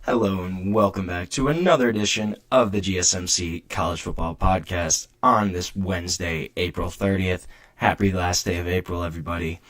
Hello and welcome back to another edition of the GSMC College Football Podcast on this Wednesday, April 30th. Happy last day of April, everybody.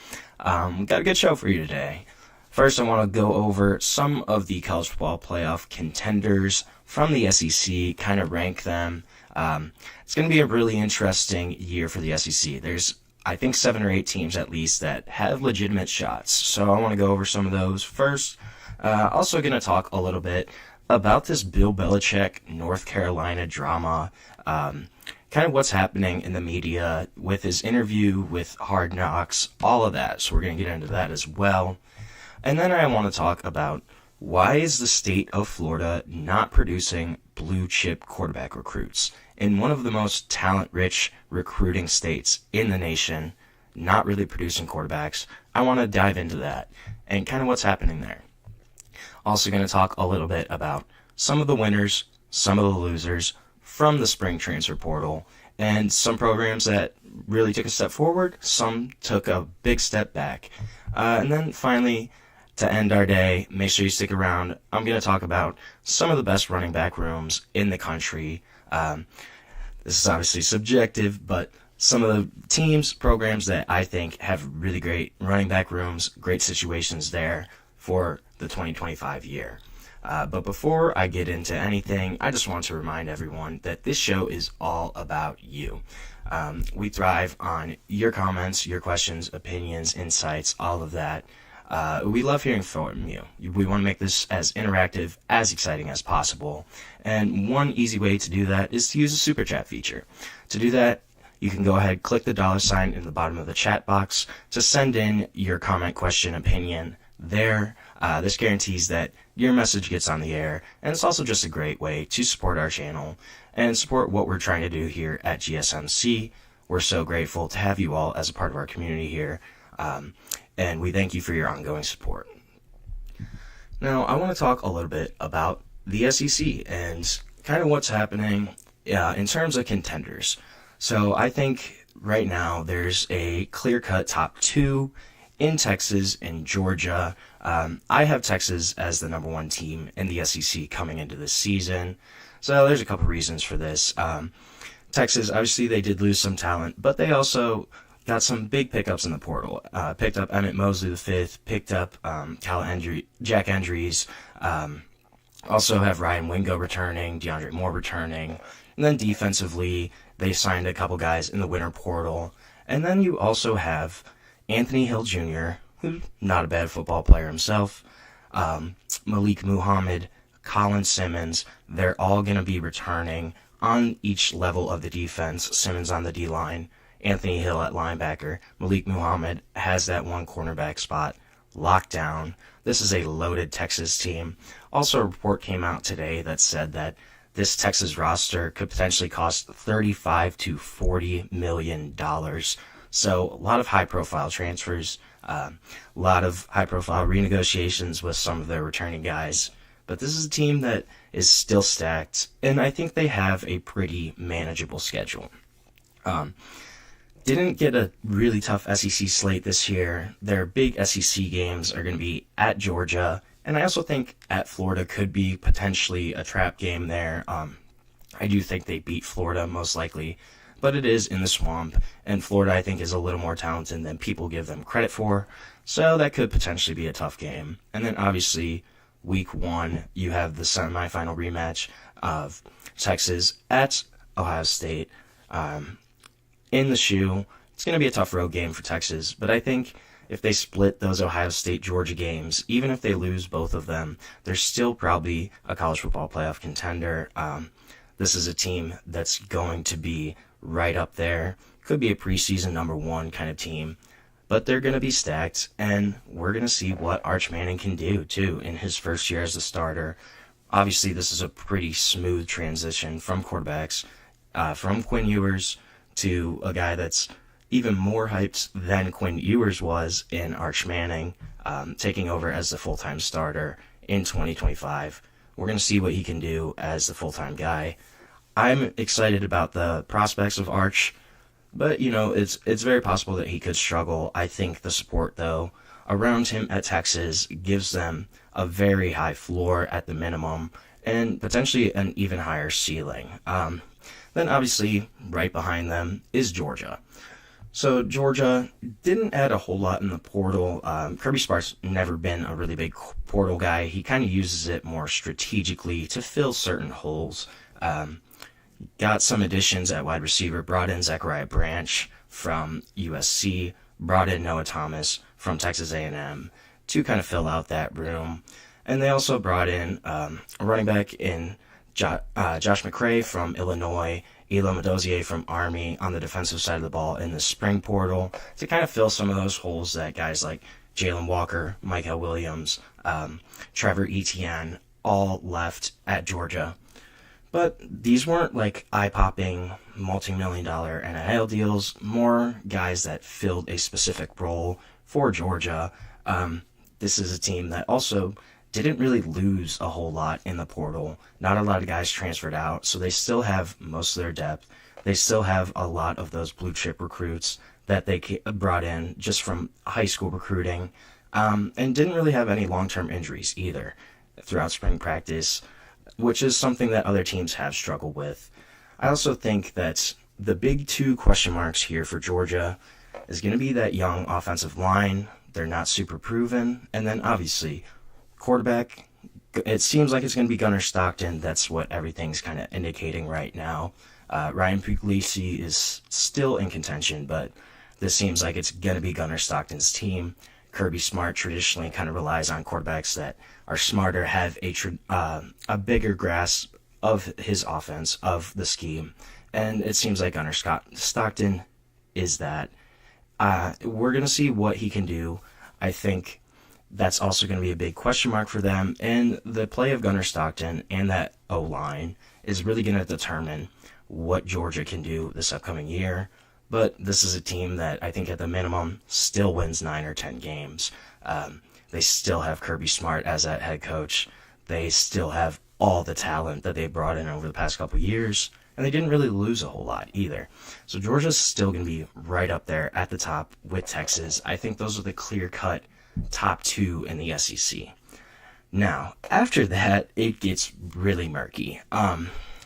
Got a good show for you today. First, I want to go over some of the college football playoff contenders from the SEC, kind of rank them. It's going to be a really interesting year for the SEC. There's, I think, 7 or 8 teams at least that have legitimate shots. So I want to go over some of those first. Also going to talk a little bit about this Bill Belichick North Carolina drama, kind of what's happening in the media with his interview with Hard Knocks, all of that. So we're going to get into that as well. And then I want to talk about why is the state of Florida not producing blue chip quarterback recruits in one of the most talent-rich recruiting states in the nation, not really producing quarterbacks. I want to dive into that and kind of what's happening there. Also going to talk a little bit about some of the winners, some of the losers from the spring transfer portal, and some programs that really took a step forward, some took a big step back. And then finally, to end our day, make sure you stick around. I'm going to talk about some of the best running back rooms in the country. This is obviously subjective, but some of the teams, programs that I think have really great running back rooms, great situations there for the 2025 year. But before I get into anything, I just want to remind everyone that this show is all about you. We thrive on your comments, your questions, opinions, insights, all of that. We love hearing from you. We want to make this as interactive, as exciting as possible. And one easy way to do that is to use the Super Chat feature. To do that, you can go ahead, click the $ in the bottom of the chat box to send in your comment, question, opinion there. This guarantees that your message gets on the air, and it's also just a great way to support our channel and support what we're trying to do here at GSMC. We're so grateful to have you all as a part of our community here, and we thank you for your ongoing support. Now, I want to talk a little bit about the SEC and kind of what's happening in terms of contenders. So I think right now there's a clear-cut top 2 in Texas and Georgia. I have Texas as the number 1 team in the SEC coming into this season. So there's a couple reasons for this. Texas, obviously they did lose some talent, but they also got some big pickups in the portal. Picked up Emmett Mosley V, picked up Jack Endries, also have Ryan Wingo returning, DeAndre Moore returning, and then defensively they signed a couple guys in the winter portal. And then you also have Anthony Hill Jr., who's not a bad football player himself, Malik Muhammad, Colin Simmons. They're all going to be returning on each level of the defense. Simmons on the D-line, Anthony Hill at linebacker. Malik Muhammad has that one cornerback spot locked down. This is a loaded Texas team. Also, a report came out today that said that this Texas roster could potentially cost $35 to $40 million. So a lot of high-profile transfers, a lot of high-profile renegotiations with some of their returning guys. But this is a team that is still stacked, and I think they have a pretty manageable schedule. Didn't get a really tough SEC slate this year. Their big SEC games are going to be at Georgia, and I also think at Florida could be potentially a trap game there. I do think they beat Florida most likely, but it is in the swamp, and Florida, I think, is a little more talented than people give them credit for, so that could potentially be a tough game. And then, obviously, week 1, you have the semifinal rematch of Texas at Ohio State. In the shoe, it's going to be a tough road game for Texas, but I think if they split those Ohio State-Georgia games, even if they lose both of them, they're still probably a college football playoff contender. This is a team that's going to be right up there. Could be a preseason number 1 kind of team, but they're going to be stacked, and we're going to see what Arch Manning can do, too, in his first year as a starter. Obviously, this is a pretty smooth transition from quarterbacks, from Quinn Ewers to a guy that's even more hyped than Quinn Ewers was in Arch Manning, taking over as the full-time starter in 2025. We're going to see what he can do as the full-time guy. I'm excited about the prospects of Arch, but, it's very possible that he could struggle. I think the support, though, around him at Texas gives them a very high floor at the minimum and potentially an even higher ceiling. Then obviously right behind them is Georgia. So Georgia didn't add a whole lot in the portal. Kirby Smart's never been a really big portal guy. He kind of uses it more strategically to fill certain holes. Got some additions at wide receiver, brought in Zachariah Branch from USC, brought in Noah Thomas from Texas A&M to kind of fill out that room. And they also brought in a running back in Josh McCray from Illinois, Elo Medozier from Army on the defensive side of the ball in the spring portal to kind of fill some of those holes that guys like Jalen Walker, Michael Williams, Trevor Etienne all left at Georgia. But these weren't like eye-popping, multi-million-dollar NIL deals, more guys that filled a specific role for Georgia. This is a team that also didn't really lose a whole lot in the portal. Not a lot of guys transferred out, so they still have most of their depth. They still have a lot of those blue-chip recruits that they brought in just from high school recruiting, and didn't really have any long-term injuries either throughout spring practice, which is something that other teams have struggled with. I also think that the big two question marks here for Georgia is going to be that young offensive line. They're not super proven. And then obviously, quarterback, it seems like it's going to be Gunnar Stockton. That's what everything's kind of indicating right now. Ryan Puglisi is still in contention, but this seems like it's going to be Gunnar Stockton's team. Kirby Smart traditionally kind of relies on quarterbacks that are smarter, have a bigger grasp of his offense, of the scheme, and it seems like Gunnar Stockton is that. We're going to see what he can do. I think that's also going to be a big question mark for them, and the play of Gunnar Stockton and that O-line is really going to determine what Georgia can do this upcoming year. But this is a team that I think at the minimum still wins 9 or 10 games. They still have Kirby Smart as that head coach. They still have all the talent that they brought in over the past couple years, and they didn't really lose a whole lot either. So Georgia's still going to be right up there at the top with Texas. I think those are the clear-cut top two in the SEC. Now, after that, it gets really murky.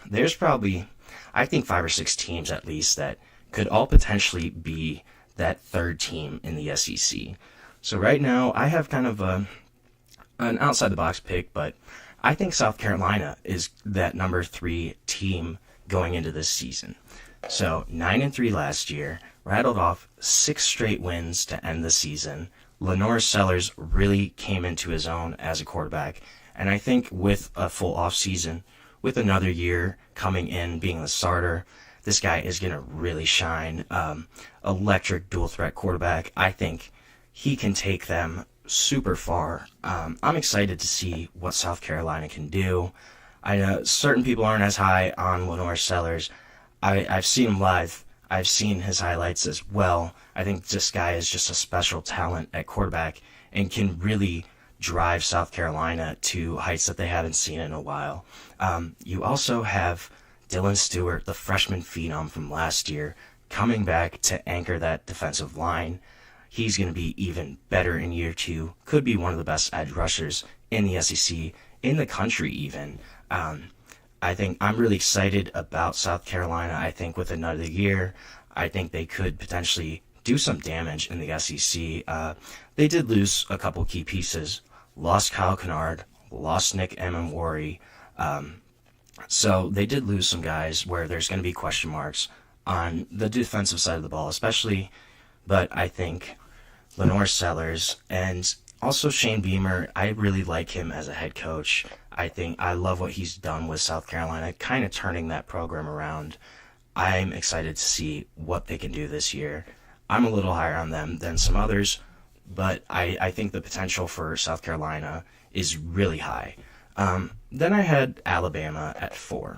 There's probably, I think, 5 or 6 teams at least that could all potentially be that third team in the SEC. So right now, I have kind of an outside-the-box pick, but I think South Carolina is that number 3 team going into this season. So 9-3 last year, rattled off 6 straight wins to end the season. Lenore Sellers really came into his own as a quarterback, and I think with a full offseason, with another year coming in being the starter, this guy is going to really shine. Electric dual-threat quarterback. I think he can take them super far. I'm excited to see what South Carolina can do. I know certain people aren't as high on Lenore Sellers. I've seen him live. I've seen his highlights as well. I think this guy is just a special talent at quarterback and can really drive South Carolina to heights that they haven't seen in a while. You also have Dylan Stewart, the freshman phenom from last year, coming back to anchor that defensive line. He's going to be even better in year 2. Could be one of the best edge rushers in the SEC, in the country even. I think I'm really excited about South Carolina. I think with another year, I think they could potentially do some damage in the SEC. They did lose a couple key pieces. Lost Kyle Kennard, lost Nick Emmanwori. So they did lose some guys where there's going to be question marks on the defensive side of the ball especially. But I think Lenore Sellers and also Shane Beamer, I really like him as a head coach. I love what he's done with South Carolina, kind of turning that program around. I'm excited to see what they can do this year. I'm a little higher on them than some others, but I think the potential for South Carolina is really high. Then I had Alabama at 4.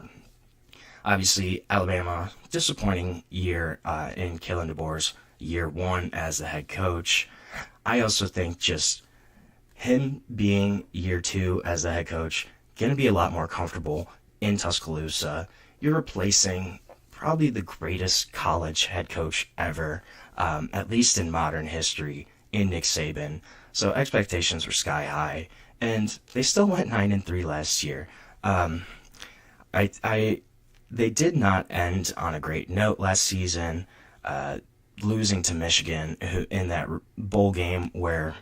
Obviously, Alabama, disappointing year in Kalen DeBoer's year 1 as the head coach. I also think just him being year 2 as the head coach, going to be a lot more comfortable in Tuscaloosa. You're replacing probably the greatest college head coach ever, at least in modern history, in Nick Saban. So expectations were sky high, and they still went 9-3 last year. They did not end on a great note last season, losing to Michigan in that bowl game where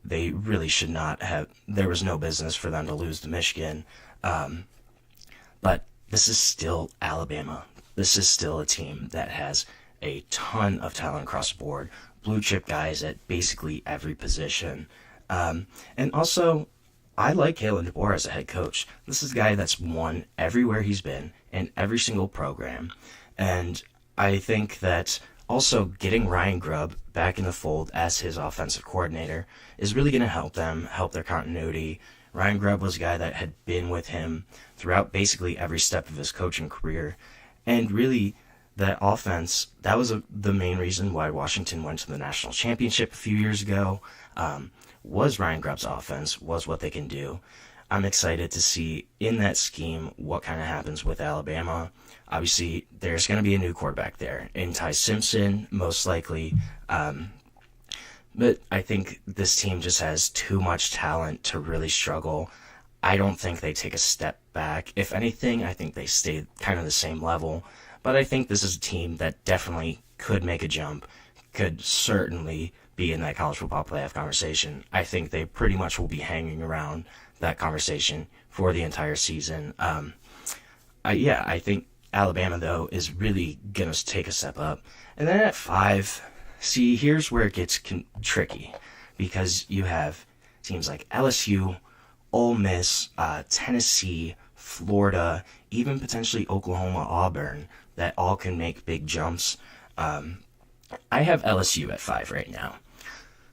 they really should not have. There was no business for them to lose to Michigan. But this is still Alabama. This is still a team that has a ton of talent across the board, blue chip guys at basically every position. And also, I like Kalen DeBoer as a head coach. This is a guy that's won everywhere he's been in every single program. And I think that also getting Ryan Grubb back in the fold as his offensive coordinator is really going to help them, help their continuity. Ryan Grubb was a guy that had been with him throughout basically every step of his coaching career. And really, that offense, that was the main reason why Washington went to the national championship a few years ago, was Ryan Grubb's offense, was what they can do. I'm excited to see in that scheme what kind of happens with Alabama. Obviously, there's going to be a new quarterback there, in Ty Simpson, most likely. But I think this team just has too much talent to really struggle. I don't think they take a step back. If anything, I think they stay kind of the same level. But I think this is a team that definitely could make a jump, could certainly be in that college football playoff conversation. I think they pretty much will be hanging around that conversation for the entire season. I think Alabama, though, is really going to take a step up. And then at 5, see, here's where it gets tricky, because you have teams like LSU, Ole Miss, Tennessee, Florida, even potentially Oklahoma, Auburn, that all can make big jumps. I have LSU at 5 right now.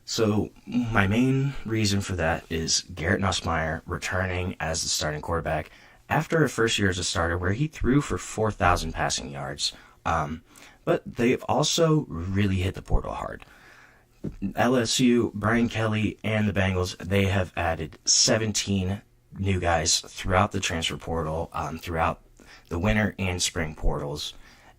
So my main reason for that is Garrett Nussmeier returning as the starting quarterback after a first year as a starter where he threw for 4,000 passing yards. But they've also really hit the portal hard. LSU, Brian Kelly, and the Bengals, they have added 17 new guys throughout the transfer portal, throughout the winter and spring portals,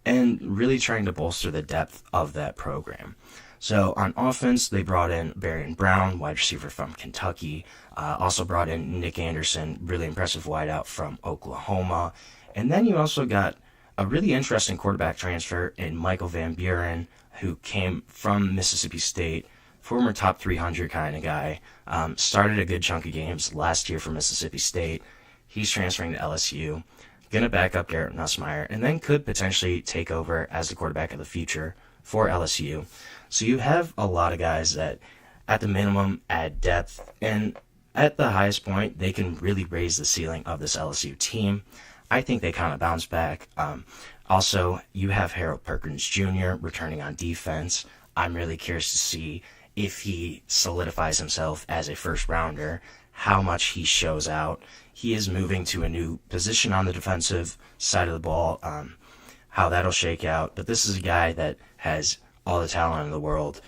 and really trying to bolster the depth of that program. So on offense, they brought in Barron Brown, wide receiver from Kentucky, also brought in Nick Anderson, really impressive wideout from Oklahoma, and then you also got a really interesting quarterback transfer in Michael Van Buren, who came from Mississippi State, former top 300 kind of guy, started a good chunk of games last year for Mississippi State. He's transferring to LSU, going to back up Garrett Nussmeier, and then could potentially take over as the quarterback of the future for LSU. So you have a lot of guys that, at the minimum, add depth, and at the highest point, they can really raise the ceiling of this LSU team. I think they kind of bounce back. Also, you have Harold Perkins Jr. returning on defense. I'm really curious to see if he solidifies himself as a first rounder, how much he shows out. He is moving to a new position on the defensive side of the ball, how that'll shake out. But this is a guy that has all the talent in the world.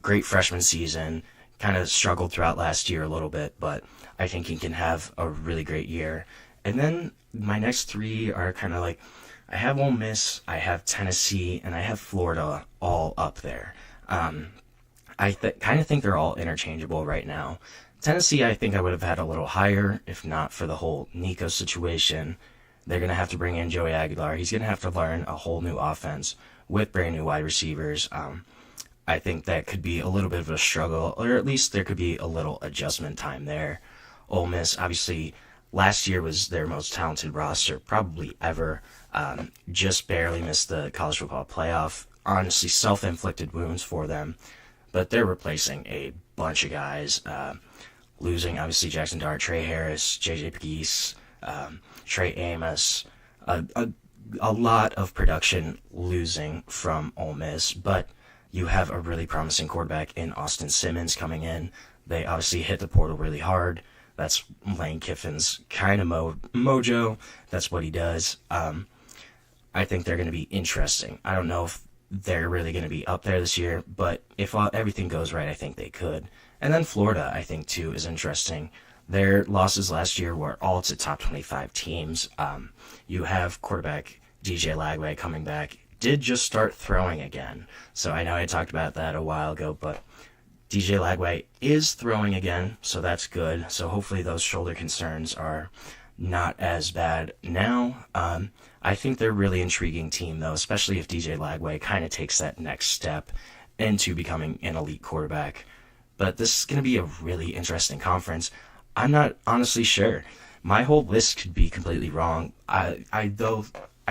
Great freshman season, kind of struggled throughout last year a little bit, but I think he can have a really great year. And then my next 3 are kind of like, I have Ole Miss, I have Tennessee, and I have Florida all up there. I kind of think they're all interchangeable right now. Tennessee, I think I would have had a little higher, if not for the whole Nico situation. They're going to have to bring in Joey Aguilar. He's going to have to learn a whole new offense with brand new wide receivers. I think that could be a little bit of a struggle, or at least there could be a little adjustment time there. Ole Miss, obviously, last year was their most talented roster probably ever. Just barely missed the college football playoff. Honestly, self-inflicted wounds for them. But they're replacing a bunch of guys. Losing, obviously, Jackson Dart, Trey Harris, J.J. Pegues, Trey Amos. A lot of production losing from Ole Miss. But you have a really promising quarterback in Austin Simmons coming in. They obviously hit the portal really hard. That's Lane Kiffin's kind of mojo. That's what he does. I think they're going to be interesting. I don't know if they're really going to be up there this year, but if everything goes right, I think they could. And then Florida, I think, too, is interesting. Their losses last year were all to top 25 teams. You have quarterback DJ Lagway coming back. Did just start throwing again. So I know I talked about that a while ago, but DJ Lagway is throwing again, so that's good. So hopefully those shoulder concerns are not as bad now. I think they're a really intriguing team, though, especially if DJ Lagway kind of takes that next step into becoming an elite quarterback. But this is going to be a really interesting conference. I'm not honestly sure. My whole list could be completely wrong. I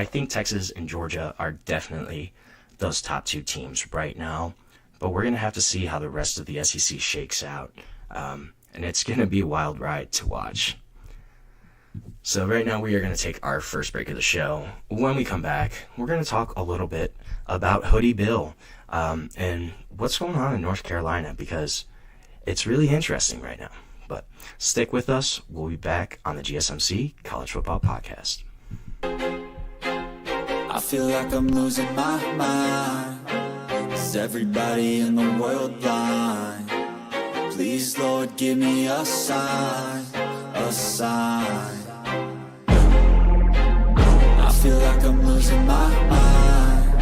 think Texas and Georgia are definitely those top two teams right now. But we're going to have to see how the rest of the SEC shakes out. And it's going to be a wild ride to watch. So right now we are going to take our first break of the show. When we come back, we're going to talk a little bit about Hoodie Bill and what's going on in North Carolina, because it's really interesting right now. But stick with us. We'll be back on the GSMC College Football Podcast. I feel like I'm losing my mind. Is everybody in the world blind? Please, Lord, give me a sign, a sign. I feel like I'm losing my mind.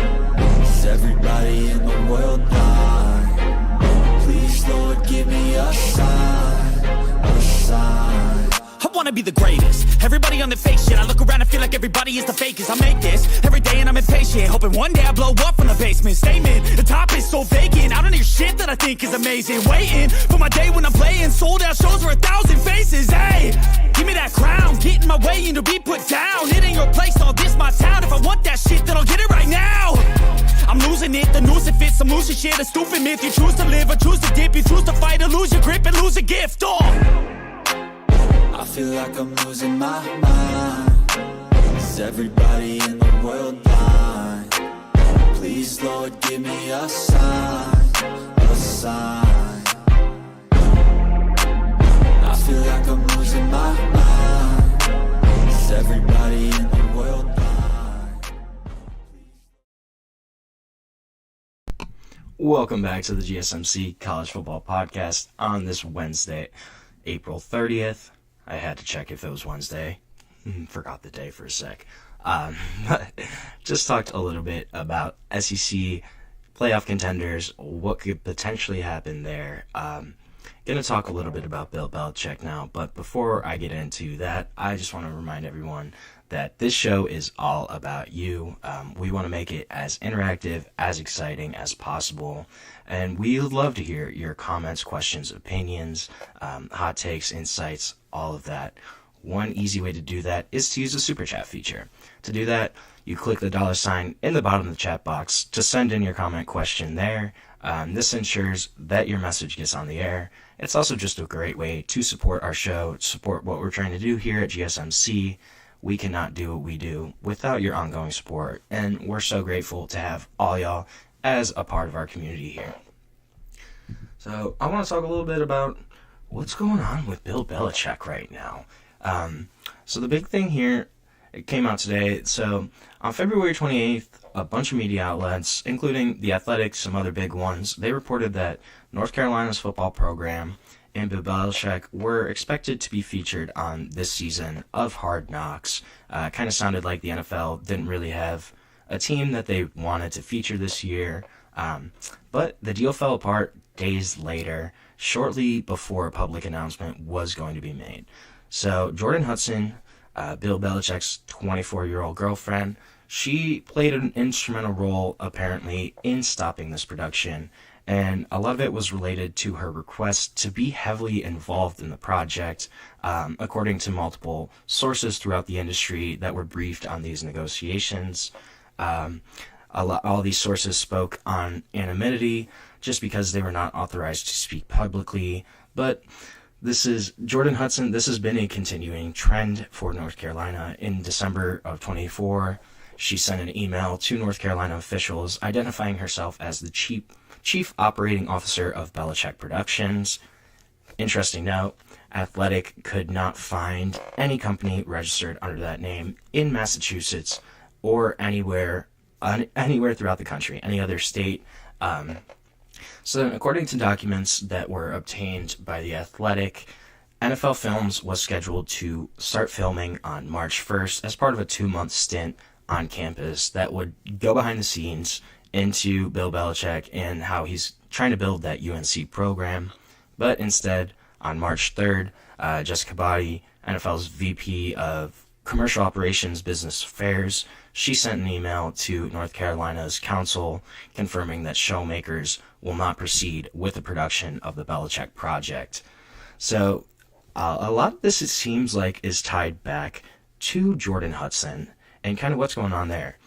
Is everybody in the world blind? Please, Lord, give me a sign, a sign. I wanna be the greatest. Everybody on the fake shit. I look around and feel like everybody is the fakest. I make this every day and I'm impatient, hoping one day I blow up from the basement. Statement, the top is so vacant. I don't hear shit that I think is amazing. Waiting for my day when I'm playing sold out shows for 1,000 faces. Hey, give me that crown, get in my way and to be put down. It ain't your place, all this my town. If I want that shit, then I'll get it right now. I'm losing it, the noose it fits. I'm losing shit, a stupid myth. You choose to live or choose to dip. You choose to fight or lose your grip and lose a gift. I feel like I'm losing my mind. Is everybody in the world blind? Please, Lord, give me a sign, a sign. I feel like I'm losing my mind. Is everybody in the world blind? Welcome back to the GSMC College Football Podcast on this Wednesday, April 30th. I had to check if it was Wednesday. Forgot the day for a sec. Just talked a little bit about SEC playoff contenders, what could potentially happen there. Going to talk a little bit about Bill Belichick now, but before I get into that, I just want to remind everyone that this show is all about you. We want to make it as interactive, as exciting as possible, and we would love to hear your comments, questions, opinions, hot takes, insights, all of that. One easy way to do that is to use the Super Chat feature. To do that, you click the $sign in the bottom of the chat box to send in your comment question there. This ensures that your message gets on the air. It's also just a great way to support our show, support what we're trying to do here at GSMC. We cannot do what we do without your ongoing support, and we're so grateful to have all y'all as a part of our community here. So I want to talk a little bit about what's going on with Bill Belichick right now. So the big thing here, it came out today. So on February 28th, a bunch of media outlets, including The Athletic, some other big ones, they reported that North Carolina's football program and Bill Belichick were expected to be featured on this season of Hard Knocks. Kind of sounded like the NFL didn't really have a team that they wanted to feature this year. But the deal fell apart days later, shortly before a public announcement was going to be made. So Jordan Hudson, Bill Belichick's 24-year-old girlfriend, she played an instrumental role, apparently, in stopping this production, and a lot of it was related to her request to be heavily involved in the project, according to multiple sources throughout the industry that were briefed on these negotiations. All these sources spoke on anonymity just because they were not authorized to speak publicly, but this is Jordan Hudson. This has been a continuing trend for North Carolina. In December of 24, she sent an email to North Carolina officials identifying herself as the chief operating officer of Belichick Productions. Interesting note, Athletic could not find any company registered under that name in Massachusetts or anywhere throughout the country, any other state. So according to documents that were obtained by The Athletic, NFL Films was scheduled to start filming on March 1st as part of a 2-month stint on campus that would go behind the scenes into Bill Belichick and how he's trying to build that UNC program. But instead, on March 3rd, Jessica Body, NFL's VP of Commercial Operations Business Affairs, she sent an email to North Carolina's council confirming that Showmakers will not proceed with the production of the Belichick project. So a lot of this, it seems like, is tied back to Jordan Hudson and kind of what's going on there.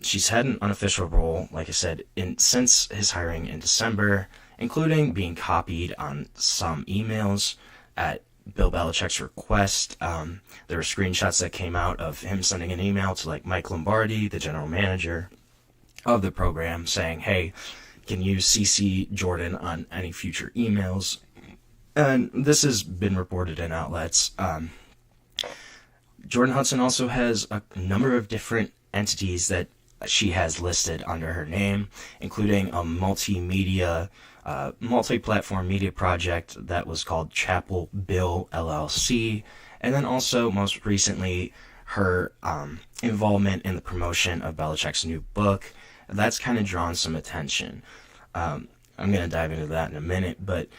She's had an unofficial role, like I said, since his hiring in December, including being copied on some emails at Bill Belichick's request. There were screenshots that came out of him sending an email to like Mike Lombardi, the general manager of the program, saying, hey, can you CC Jordan on any future emails? And this has been reported in outlets. Jordan Hudson also has a number of different entities that she has listed under her name, including a multi-platform media project that was called Chapel Bill LLC, and then also most recently her involvement in the promotion of Belichick's new book. That's kind of drawn some attention. I'm going to dive into that in a minute, but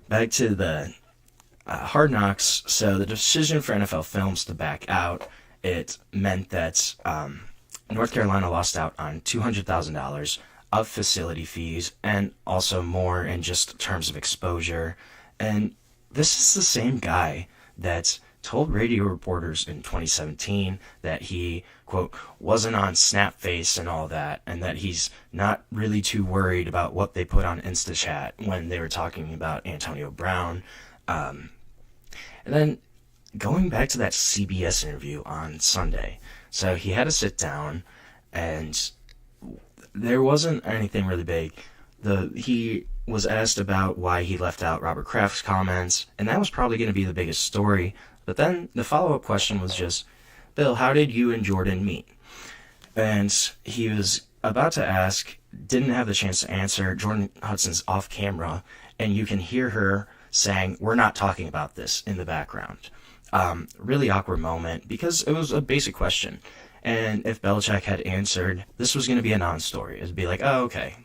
back to the Hard Knocks. So the decision for NFL Films to back out, it meant that North Carolina lost out on $200,000 of facility fees and also more in just terms of exposure. And this is the same guy that told radio reporters in 2017 that he, quote, wasn't on Snapface and all that, and that he's not really too worried about what they put on InstaChat when they were talking about Antonio Brown. And then going back to that CBS interview on Sunday, so he had to sit down, and there wasn't anything really big. He was asked about why he left out Robert Kraft's comments, and that was probably going to be the biggest story. But then the follow-up question was just, Bill, how did you and Jordan meet? And he was about to ask, didn't have the chance to answer. Jordan Hudson's off camera, and you can hear her saying, we're not talking about this, in the background. Really awkward moment, because it was a basic question. And if Belichick had answered, this was going to be a non-story. It would be like, oh, okay.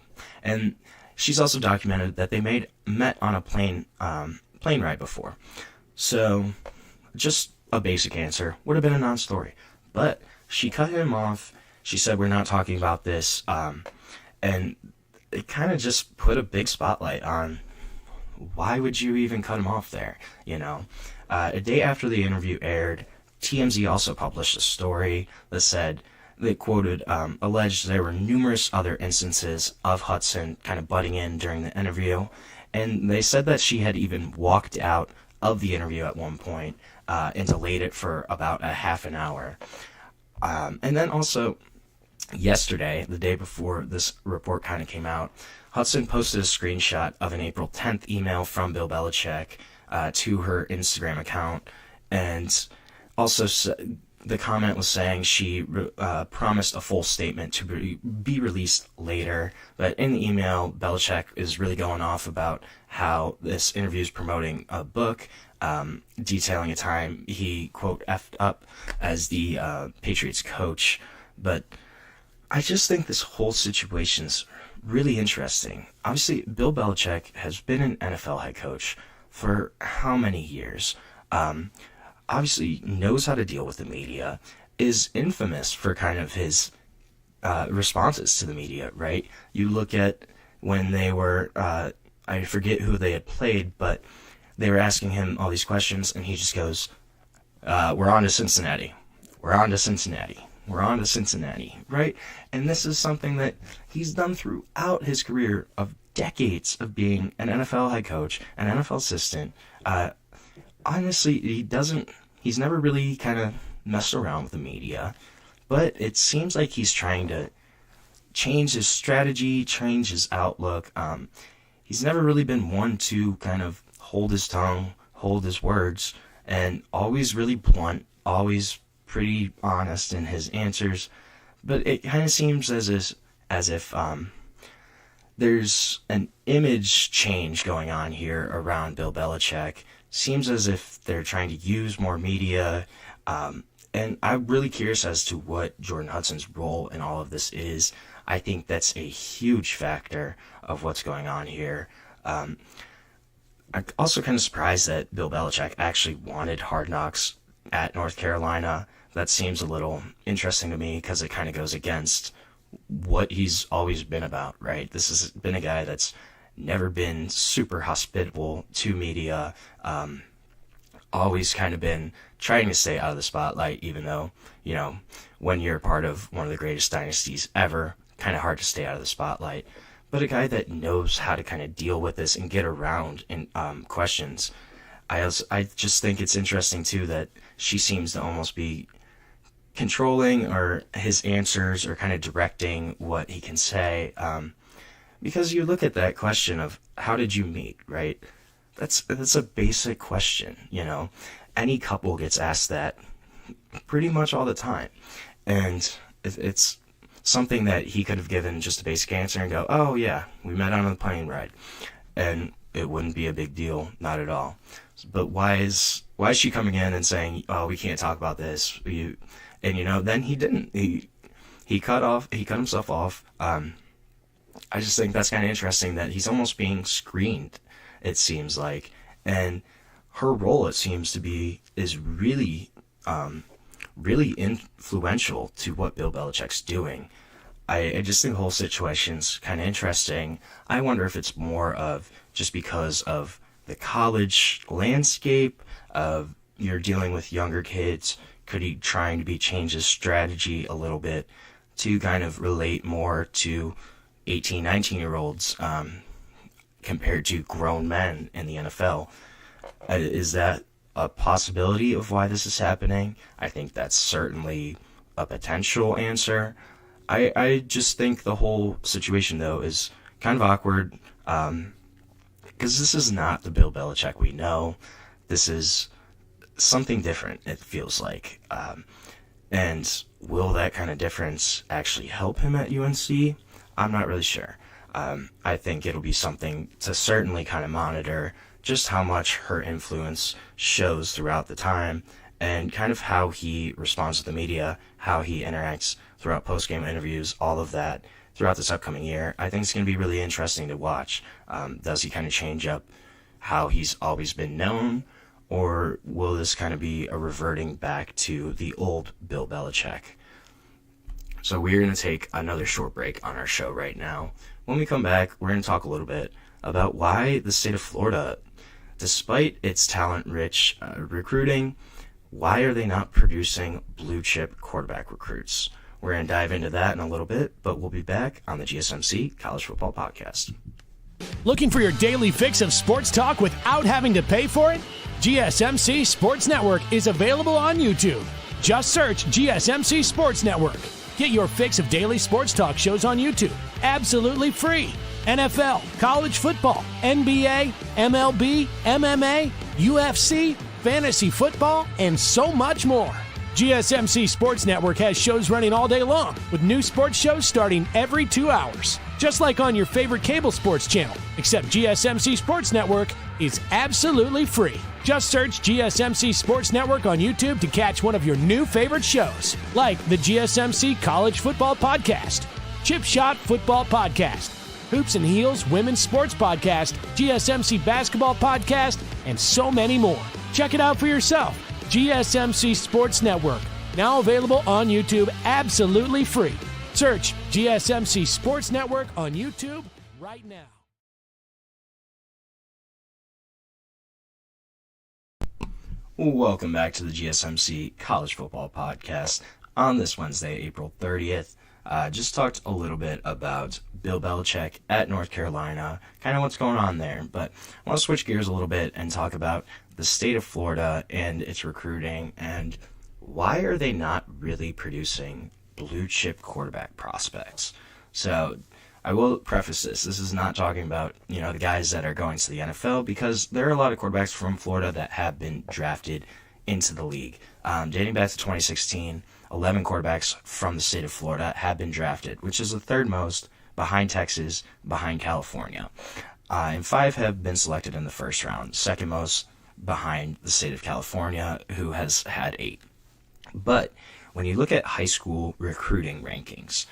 And she's also documented that they met on a plane ride before. So just a basic answer would have been a non-story. But she cut him off. She said, we're not talking about this. And it kind of just put a big spotlight on why would you even cut him off there, you know? A day after the interview aired, TMZ also published a story that said, they quoted, alleged there were numerous other instances of Hudson kind of butting in during the interview. And they said that she had even walked out of the interview at one point and delayed it for about a half an hour. And then also yesterday, the day before this report kind of came out, Hudson posted a screenshot of an April 10th email from Bill Belichick to her Instagram account. And also the comment was saying she promised a full statement to be released later. But in the email, Belichick is really going off about how this interview is promoting a book, detailing a time he, quote, effed up as the Patriots coach. But I just think this whole situation's really interesting. Obviously, Bill Belichick has been an NFL head coach for how many years? Obviously knows how to deal with the media, is infamous for kind of his responses to the media, right? You look at when they were, I forget who they had played, but they were asking him all these questions, and he just goes, we're on to Cincinnati. We're on to Cincinnati. We're on to Cincinnati, right? And this is something that he's done throughout his career of decades of being an NFL head coach, an NFL assistant. Honestly, he's never really kind of messed around with the media, but it seems like he's trying to change his strategy, change his outlook. He's never really been one to kind of hold his tongue, hold his words, and always really blunt, always pretty honest in his answers. But it kind of seems as if there's an image change going on here around Bill Belichick. Seems as if they're trying to use more media, and I'm really curious as to what Jordan Hudson's role in all of this is. I think that's a huge factor of what's going on here. I'm also kind of surprised that Bill Belichick actually wanted Hard Knocks at North Carolina. That seems a little interesting to me because it kind of goes against what he's always been about, right? This has been a guy that's never been super hospitable to media, always kind of been trying to stay out of the spotlight, even though, when you're part of one of the greatest dynasties ever, kind of hard to stay out of the spotlight. But a guy that knows how to kind of deal with this and get around in questions. I just think it's interesting, too, that she seems to almost be controlling, or his answers are kind of directing what he can say. Because you look at that question of, how did you meet, right? That's a basic question, Any couple gets asked that pretty much all the time. And it's something that he could have given just a basic answer and go, oh yeah, we met on a plane ride. And it wouldn't be a big deal, not at all. But why is she coming in and saying, oh, we can't talk about this? Then he didn't. He cut himself off. I just think that's kind of interesting that he's almost being screened, it seems like. And her role, it seems to be, is really influential to what Bill Belichick's doing. I just think the whole situation's kind of interesting. I wonder if it's more of just because of the college landscape, of you're dealing with younger kids. Could he trying to change his strategy a little bit to kind of relate more to 18, 19-year-olds compared to grown men in the NFL? Is that a possibility of why this is happening? I think that's certainly a potential answer. I just think the whole situation, though, is kind of awkward because this is not the Bill Belichick we know. This is something different, it feels like. And will that kind of difference actually help him at UNC? I'm not really sure. I think it'll be something to certainly kind of monitor just how much her influence shows throughout the time and kind of how he responds to the media, how he interacts throughout post-game interviews, all of that throughout this upcoming year. I think it's going to be really interesting to watch. Does he kind of change up how he's always been known, or will this kind of be a reverting back to the old Bill Belichick? So we're going to take another short break on our show right now. When we come back, we're going to talk a little bit about why the state of Florida, despite its talent-rich recruiting, why are they not producing blue-chip quarterback recruits? We're going to dive into that in a little bit, but we'll be back on the GSMC College Football Podcast. Looking for your daily fix of sports talk without having to pay for it? GSMC Sports Network is available on YouTube. Just search GSMC Sports Network. Get your fix of daily sports talk shows on YouTube, absolutely free. NFL, college football, NBA, MLB, MMA, UFC, fantasy football, and so much more. GSMC Sports Network has shows running all day long, with new sports shows starting every 2 hours. Just like on your favorite cable sports channel, except GSMC Sports Network is absolutely free. Just search GSMC Sports Network on YouTube to catch one of your new favorite shows, like the GSMC College Football Podcast, Chip Shot Football Podcast, Hoops and Heels Women's Sports Podcast, GSMC Basketball Podcast, and so many more. Check it out for yourself. GSMC Sports Network, now available on YouTube absolutely free. Search GSMC Sports Network on YouTube right now. Welcome back to the GSMC College Football Podcast on this Wednesday, April 30th. Just talked a little bit about Bill Belichick at North Carolina, kind of what's going on there. But I want to switch gears a little bit and talk about the state of Florida and its recruiting and why are they not really producing blue chip quarterback prospects. So I will preface this. This is not talking about, the guys that are going to the NFL, because there are a lot of quarterbacks from Florida that have been drafted into the league. Dating back to 2016, 11 quarterbacks from the state of Florida have been drafted, which is the third most behind Texas, behind California. And 5 have been selected in the first round, second most behind the state of California, who has had 8. But when you look at high school recruiting rankings,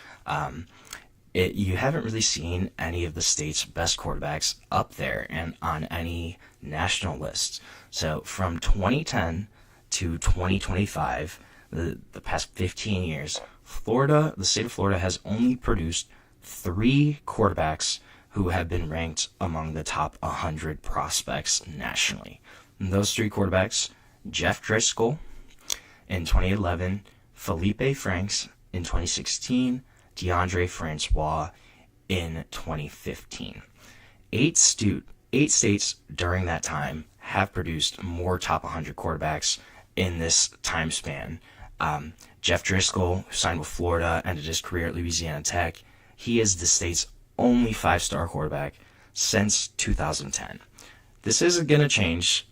you haven't really seen any of the state's best quarterbacks up there and on any national lists. So from 2010 to 2025, the past 15 years, the state of Florida has only produced 3 quarterbacks who have been ranked among the top 100 prospects nationally. And those 3 quarterbacks, Jeff Driscoll in 2011, Felipe Franks in 2016, DeAndre Francois in 2015. 8 states during that time have produced more top 100 quarterbacks in this time span. Jeff Driscoll, who signed with Florida, ended his career at Louisiana Tech. He is the state's only 5-star quarterback since 2010. This isn't going to change.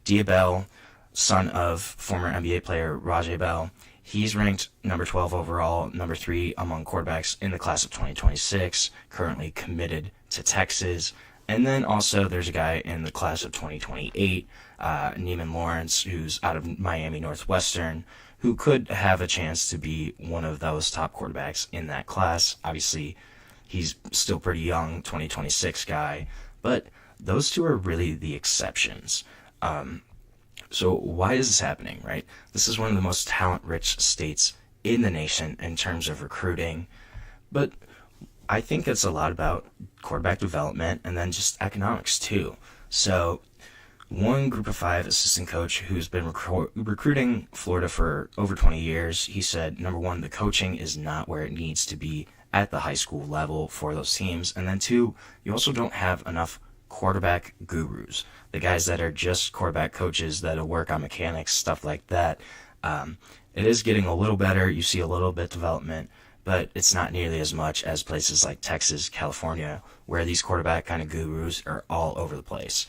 Dia Bell, son of former NBA player Rajay Bell, he's ranked number 12 overall, number 3 among quarterbacks in the class of 2026, currently committed to Texas. And then also there's a guy in the class of 2028, Neiman Lawrence, who's out of Miami Northwestern, who could have a chance to be one of those top quarterbacks in that class. Obviously, he's still pretty young, 2026 guy, but those 2 are really the exceptions. So why is this happening, right? This is one of the most talent-rich states in the nation in terms of recruiting, but I think it's a lot about quarterback development and then just economics too. So one Group of 5 assistant coach who's been recruiting Florida for over 20 years, he said, number 1, the coaching is not where it needs to be at the high school level for those teams. And then 2, you also don't have enough quarterback gurus, the guys that are just quarterback coaches that'll work on mechanics, stuff like that. It is getting a little better. You see a little bit development, but it's not nearly as much as places like Texas, California, where these quarterback kind of gurus are all over the place.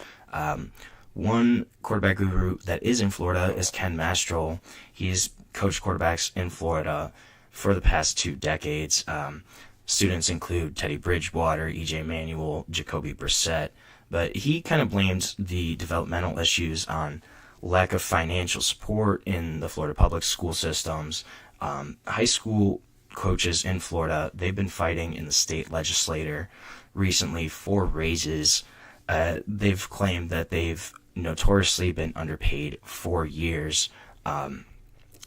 One quarterback guru that is in Florida is Ken Mastrol. He's coached quarterbacks in Florida for the past 2 decades. Students include Teddy Bridgewater, E.J. Manuel, Jacoby Brissett, but he kind of blamed the developmental issues on lack of financial support in the Florida public school systems. High school coaches in Florida, they've been fighting in the state legislature recently for raises. They've claimed that they've notoriously been underpaid for years. And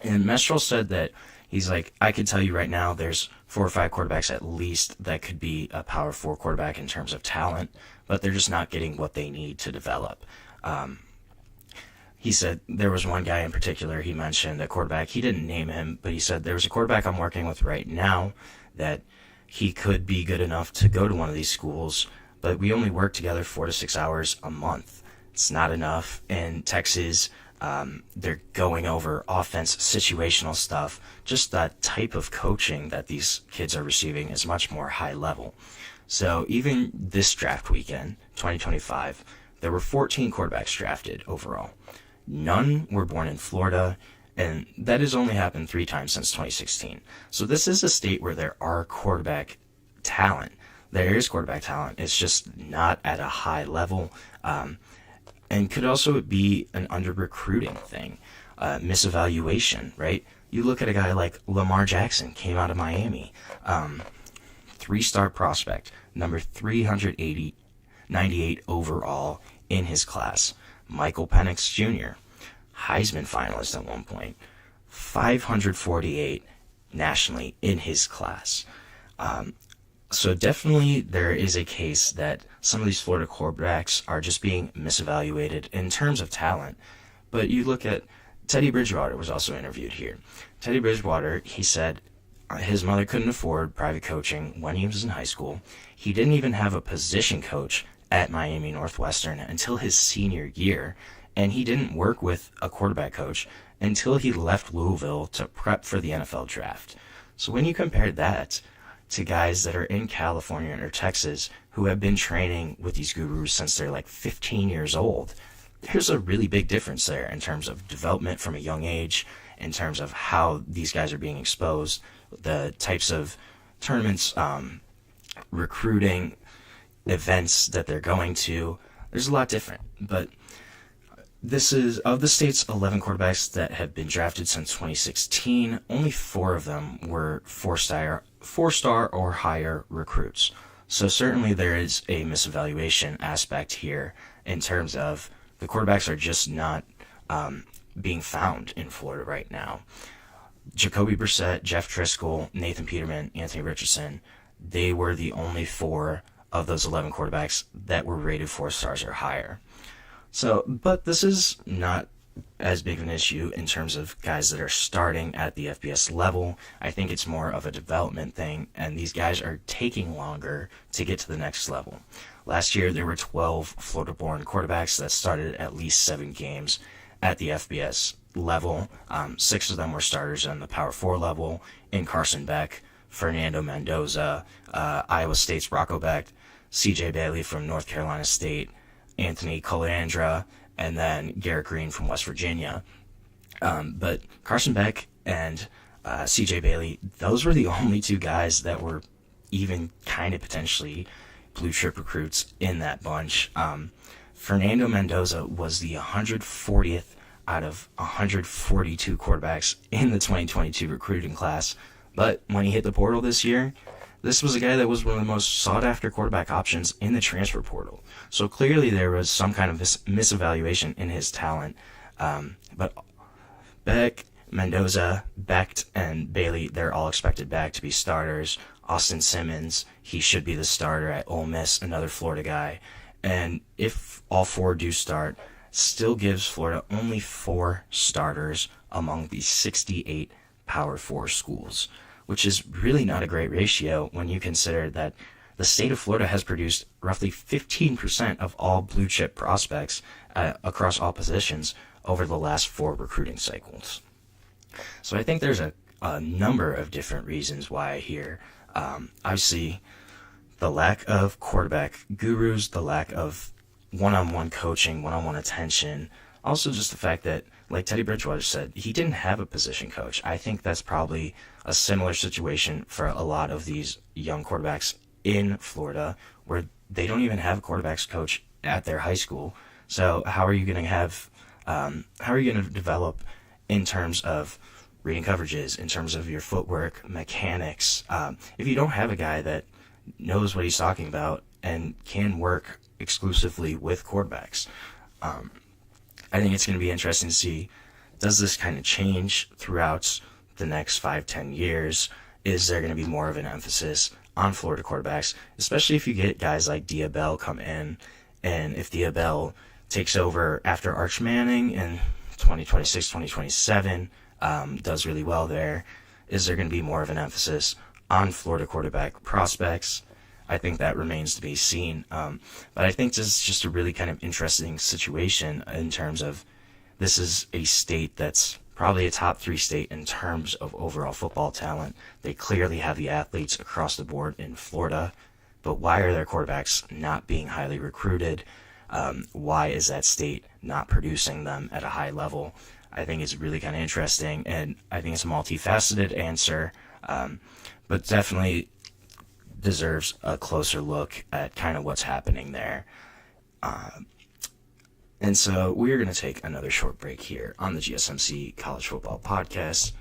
Mestrel said that he's like, I can tell you right now there's 4 or 5 quarterbacks at least that could be a power 4 quarterback in terms of talent, but they're just not getting what they need to develop. He said there was one guy in particular, he mentioned a quarterback, he didn't name him, but he said there's a quarterback I'm working with right now that he could be good enough to go to one of these schools, but we only work together 4 to 6 hours a month. It's not enough. In Texas, they're going over offense, situational stuff. Just that type of coaching that these kids are receiving is much more high level. So even this draft weekend, 2025, there were 14 quarterbacks drafted overall. None were born in Florida, and that has only happened 3 times since 2016. So this is a state where there are quarterback talent. There is quarterback talent. It's just not at a high level, and could also be an under-recruiting thing, misevaluation, right? You look at a guy like Lamar Jackson, came out of Miami, 3-star prospect, number 398 overall in his class. Michael Penix Jr., Heisman finalist at one point, 548 nationally in his class. So definitely there is a case that some of these Florida quarterbacks are just being misevaluated in terms of talent. But you look at Teddy Bridgewater was also interviewed here. Teddy Bridgewater, he said his mother couldn't afford private coaching when he was in high school. He didn't even have a position coach at Miami Northwestern until his senior year, and he didn't work with a quarterback coach until he left Louisville to prep for the NFL draft. So when you compare that to guys that are in California or Texas who have been training with these gurus since they're like 15 years old, there's a really big difference there in terms of development from a young age, in terms of how these guys are being exposed, the types of tournaments, recruiting, events that they're going to. There's a lot different, but this is, of the state's 11 quarterbacks that have been drafted since 2016, only 4 of them were 4-star 4-star or higher recruits. So certainly there is a misevaluation aspect here in terms of the quarterbacks are just not being found in Florida right now. Jacoby Brissett, Jeff Driscoll, Nathan Peterman, Anthony Richardson, they were the only 4 of those 11 quarterbacks that were rated 4 stars or higher. So, but this is not as big of an issue in terms of guys that are starting at the FBS level. I think it's more of a development thing, and these guys are taking longer to get to the next level. Last year, there were 12 Florida-born quarterbacks that started at least 7 games at the FBS level. 6 of them were starters on the Power 4 level in Carson Beck, Fernando Mendoza, Iowa State's Rocco Beck, C.J. Bailey from North Carolina State, Anthony Colandra, and then Garrett Green from West Virginia. But Carson Beck and C.J. Bailey, those were the only 2 guys that were even kind of potentially blue chip recruits in that bunch. Fernando Mendoza was the 140th out of 142 quarterbacks in the 2022 recruiting class. But when he hit the portal this year, this was a guy that was one of the most sought-after quarterback options in the transfer portal. So clearly there was some kind of misevaluation in his talent. But Beck, Mendoza, Becht, and Bailey, they're all expected back to be starters. Austin Simmons, he should be the starter at Ole Miss, another Florida guy. And if all 4 do start, still gives Florida only 4 starters among the 68 Power 4 schools, which is really not a great ratio when you consider that the state of Florida has produced roughly 15% of all blue chip prospects across all positions over the last 4 recruiting cycles. So I think there's a number of different reasons why here. Obviously, the lack of quarterback gurus, the lack of one-on-one coaching, one-on-one attention, also just the fact that, like Teddy Bridgewater said, he didn't have a position coach. I think that's probably a similar situation for a lot of these young quarterbacks in Florida, where they don't even have a quarterbacks coach at their high school. So how are you going to develop in terms of reading coverages, in terms of your footwork, mechanics, if you don't have a guy that knows what he's talking about and can work exclusively with quarterbacks? I think it's going to be interesting to see, does this kind of change throughout the next 5-10 years? Is there going to be more of an emphasis on Florida quarterbacks, especially if you get guys like Diabell come in, and if Diabell takes over after Arch Manning in 2026, 2027, does really well there, is there going to be more of an emphasis on Florida quarterback prospects? I think that remains to be seen. But I think this is just a really kind of interesting situation in terms of this is a state that's probably a top 3 state in terms of overall football talent. They clearly have the athletes across the board in Florida, but why are their quarterbacks not being highly recruited? Why is that state not producing them at a high level? I think it's really kind of interesting, and I think it's a multifaceted answer, but definitely deserves a closer look at kind of what's happening there. And so we're going to take another short break here on the GSMC College Football Podcast.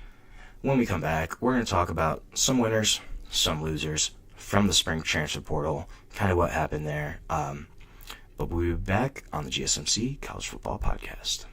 When we come back, we're going to talk about some winners, some losers from the spring transfer portal, kind of what happened there. But we'll be back on the GSMC College Football Podcast.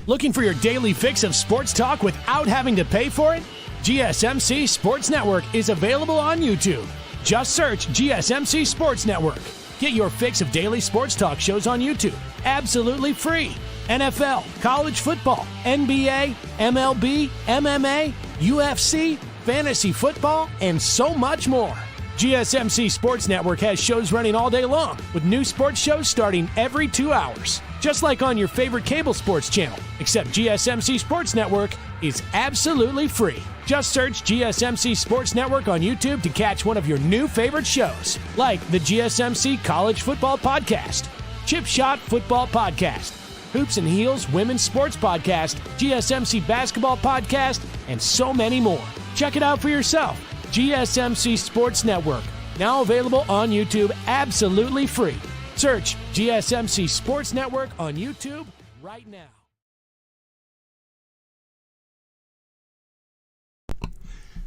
Looking for your daily fix of sports talk without having to pay for it? GSMC Sports Network is available on YouTube. Just search GSMC Sports Network. Get your fix of daily sports talk shows on YouTube, absolutely free. NFL, college football, NBA, MLB, MMA, UFC, fantasy football, and so much more. GSMC Sports Network has shows running all day long, with new sports shows starting every 2 hours. Just like on your favorite cable sports channel, except GSMC Sports Network is absolutely free. Just search GSMC Sports Network on YouTube to catch one of your new favorite shows, like the GSMC College Football Podcast, Chip Shot Football Podcast, Hoops and Heels Women's Sports Podcast, GSMC Basketball Podcast, and so many more. Check it out for yourself. GSMC Sports Network, now available on YouTube absolutely free. Search GSMC Sports Network on YouTube right now.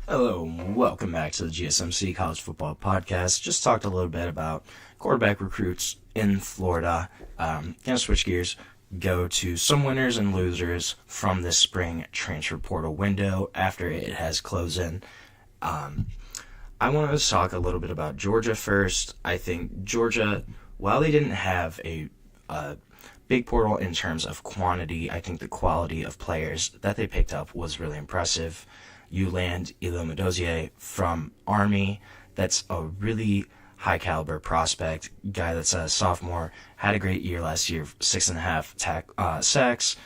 Hello, and welcome back to the GSMC College Football Podcast. Just talked a little bit about quarterback recruits in Florida. Gonna switch gears, go to some winners and losers from this spring transfer portal window after it has closed in. I want to talk a little bit about Georgia first. I think Georgia, while they didn't have a big portal in terms of quantity, I think the quality of players that they picked up was really impressive. You land Elo Medozier from Army. That's a really high caliber prospect, guy that's a sophomore, had a great year last year, 6.5 sacks,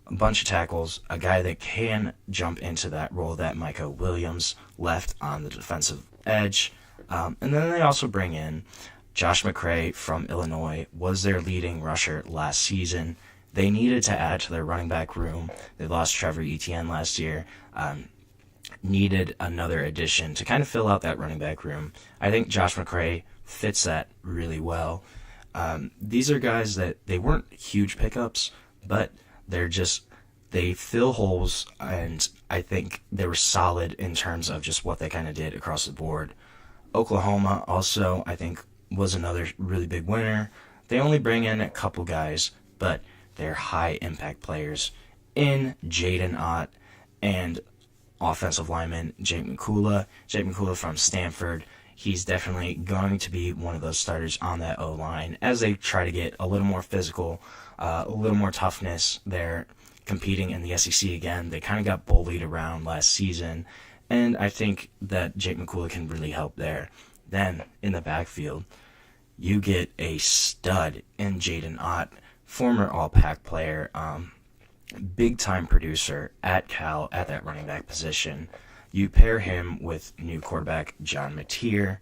a bunch of tackles, a guy that can jump into that role that Micah Williams left on the defensive edge. And then they also bring in Josh McCray from Illinois, was their leading rusher last season. They needed to add to their running back room. They lost Trevor Etienne last year. Needed another addition to kind of fill out that running back room. I think Josh McCray fits that really well. These are guys that they weren't huge pickups, but they fill holes, and I think they were solid in terms of just what they kind of did across the board. Oklahoma also, I think, was another really big winner. They only bring in a couple guys, but they're high impact players in Jaden Ott and offensive lineman Jake McCullough. Jake McCullough from Stanford. He's definitely going to be one of those starters on that O-line as they try to get a little more physical, a little more toughness. They're competing in the SEC again. They kind of got bullied around last season, and I think that Jake McCullough can really help there. Then, in the backfield, you get a stud in Jaden Ott, former All-Pac player, big-time producer at Cal at that running back position. You pair him with new quarterback John Mateer,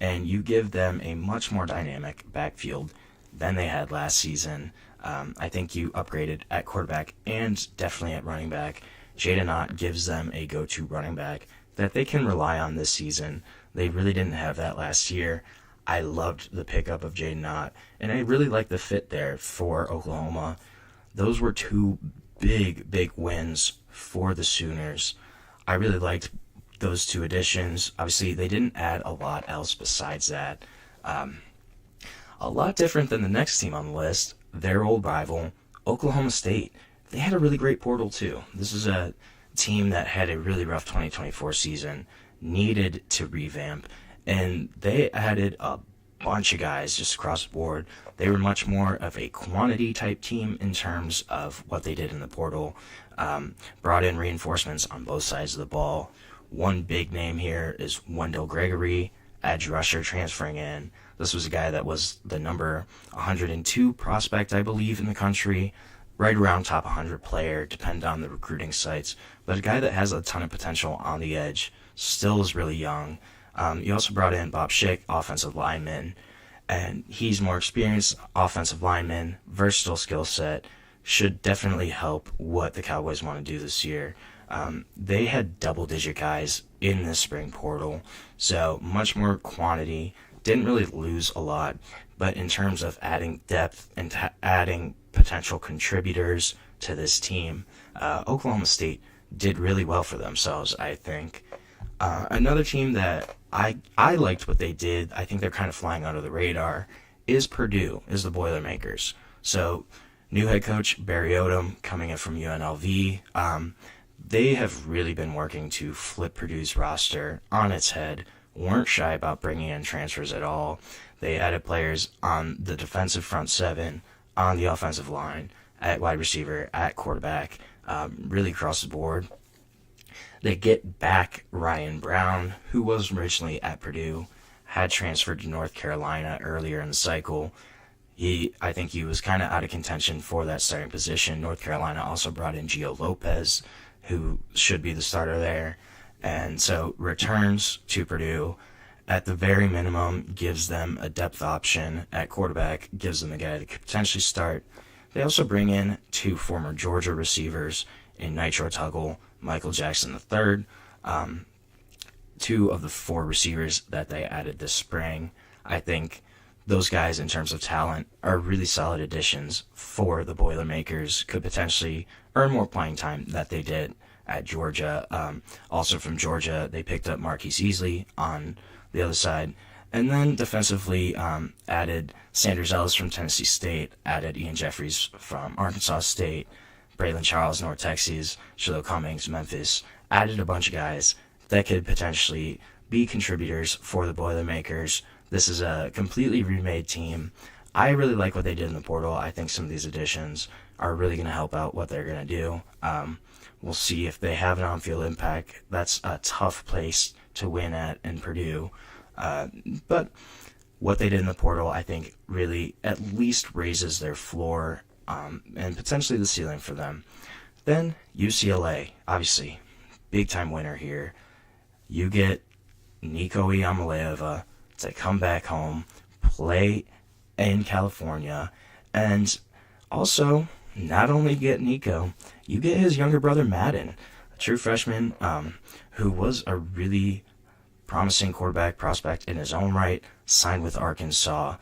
and you give them a much more dynamic backfield than they had last season. I think you upgraded at quarterback and definitely at running back. Jaden Ott gives them a go-to running back that they can rely on this season. They really didn't have that last year. I loved the pickup of Jaden Ott, and I really like the fit there for Oklahoma. Those were two big wins for the Sooners. I really liked those two additions. Obviously, they didn't add a lot else besides that. A lot different than the next team on the list, their old rival, Oklahoma State. They had a really great portal, too. This is a team that had a really rough 2024 season, needed to revamp, and they added a bunch of guys just across the board. They were much more of a quantity type team in terms of what they did in the portal. Brought in reinforcements on both sides of the ball. One big name here is Wendell Gregory, edge rusher transferring in. This was a guy that was the number 102 prospect, I believe, in the country. Right around top 100 player, depend on the recruiting sites. But a guy that has a ton of potential on the edge, still is really young. You also brought in Bob Schick, offensive lineman, and he's more experienced offensive lineman, versatile skill set, should definitely help what the Cowboys want to do this year. They had double-digit guys in this spring portal, so much more quantity, didn't really lose a lot, but in terms of adding depth and adding potential contributors to this team, Oklahoma State did really well for themselves, I think. Another team that I liked what they did, I think they're kind of flying under the radar, is Purdue, is the Boilermakers. So, new head coach Barry Odom coming in from UNLV. They have really been working to flip Purdue's roster on its head, weren't shy about bringing in transfers at all. They added players on the defensive front seven, on the offensive line, at wide receiver, at quarterback, really across the board. They get back Ryan Brown, who was originally at Purdue, had transferred to North Carolina earlier in the cycle. I think he was kind of out of contention for that starting position. North Carolina also brought in Gio Lopez, who should be the starter there. And so returns to Purdue, at the very minimum, gives them a depth option at quarterback, gives them a guy that could potentially start. They also bring in two former Georgia receivers in Nitro Tuggle, Michael Jackson III, two of the four receivers that they added this spring. I think those guys, in terms of talent, are really solid additions for the Boilermakers, could potentially earn more playing time that they did at Georgia. Also from Georgia, they picked up Marquise Easley on the other side. And then defensively, added Sanders Ellis from Tennessee State, added Ian Jeffries from Arkansas State, Braylon Charles, North Texas, Shiloh Cummings, Memphis, added a bunch of guys that could potentially be contributors for the Boilermakers. This is a completely remade team. I really like what they did in the portal. I think some of these additions are really going to help out what they're going to do. We'll see if they have an on-field impact. That's a tough place to win at in Purdue. But what they did in the portal, I think, really at least raises their floor and potentially the ceiling for them. Then UCLA, obviously, big-time winner here. You get Nico Iamaleava to come back home, play in California, and also not only get Nico, you get his younger brother Madden, a true freshman who was a really promising quarterback prospect in his own right, signed with Arkansas,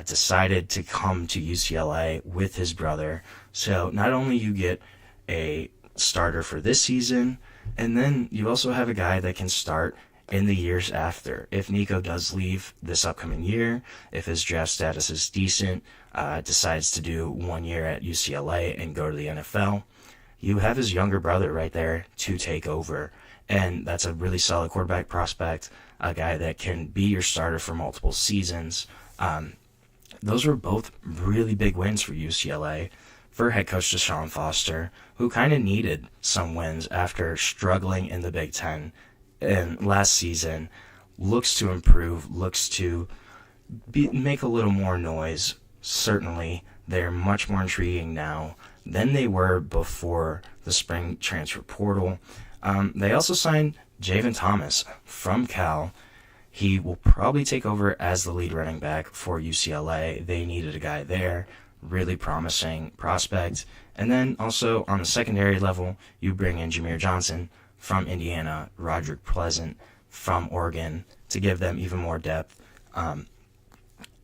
decided to come to UCLA with his brother. So not only you get a starter for this season, and then you also have a guy that can start in the years after. If Nico does leave this upcoming year, if his draft status is decent, decides to do 1 year at UCLA and go to the NFL, you have his younger brother right there to take over. And that's a really solid quarterback prospect, a guy that can be your starter for multiple seasons. Those were both really big wins for UCLA, for head coach Deshaun Foster, who kind of needed some wins after struggling in the Big Ten. And last season, looks to improve, looks to make a little more noise. Certainly, they're much more intriguing now than they were before the spring transfer portal. They also signed Javen Thomas from Cal. He will probably take over as the lead running back for UCLA. They needed a guy there, really promising prospect. And then also on the secondary level, you bring in Jameer Johnson from Indiana, Roderick Pleasant from Oregon to give them even more depth.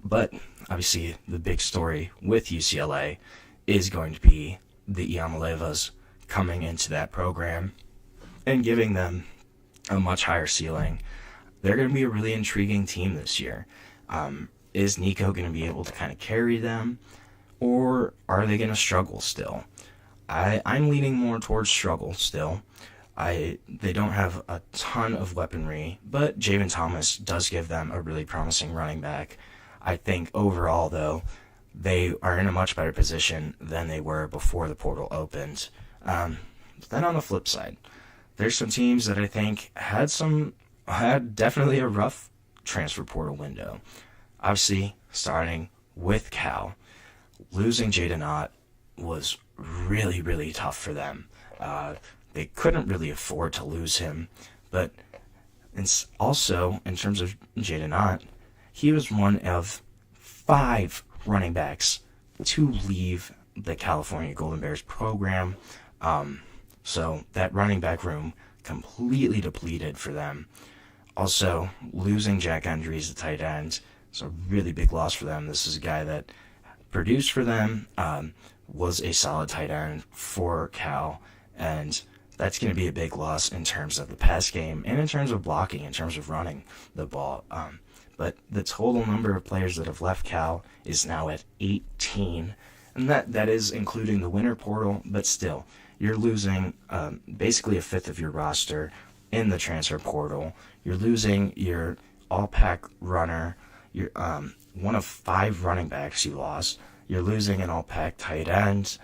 But obviously the big story with UCLA is going to be the Iamaleavas coming into that program and giving them a much higher ceiling. They're going to be a really intriguing team this year. Is Nico going to be able to kind of carry them, or are they going to struggle still? I'm leaning more towards struggle still. They don't have a ton of weaponry, but Javen Thomas does give them a really promising running back. I think overall, though, they are in a much better position than they were before the portal opened. Then on the flip side, there's some teams that I think had definitely a rough transfer portal window. Obviously, starting with Cal, losing Jaden Ott was really, really tough for them. They couldn't really afford to lose him, but also in terms of Jaden Ott, he was one of 5 running backs to leave the California Golden Bears program. So that running back room completely depleted for them. Also, losing Jack Andrews, the tight end, is a really big loss for them. This is a guy that produced for them, was a solid tight end for Cal, and that's going to be a big loss in terms of the pass game and in terms of blocking, in terms of running the ball. But the total number of players that have left Cal is now at 18, and that is including the winter portal, but still, you're losing basically a fifth of your roster in the transfer portal. You're losing your all-pack runner. You're one of 5 running backs you lost. You're losing an all-pack tight end.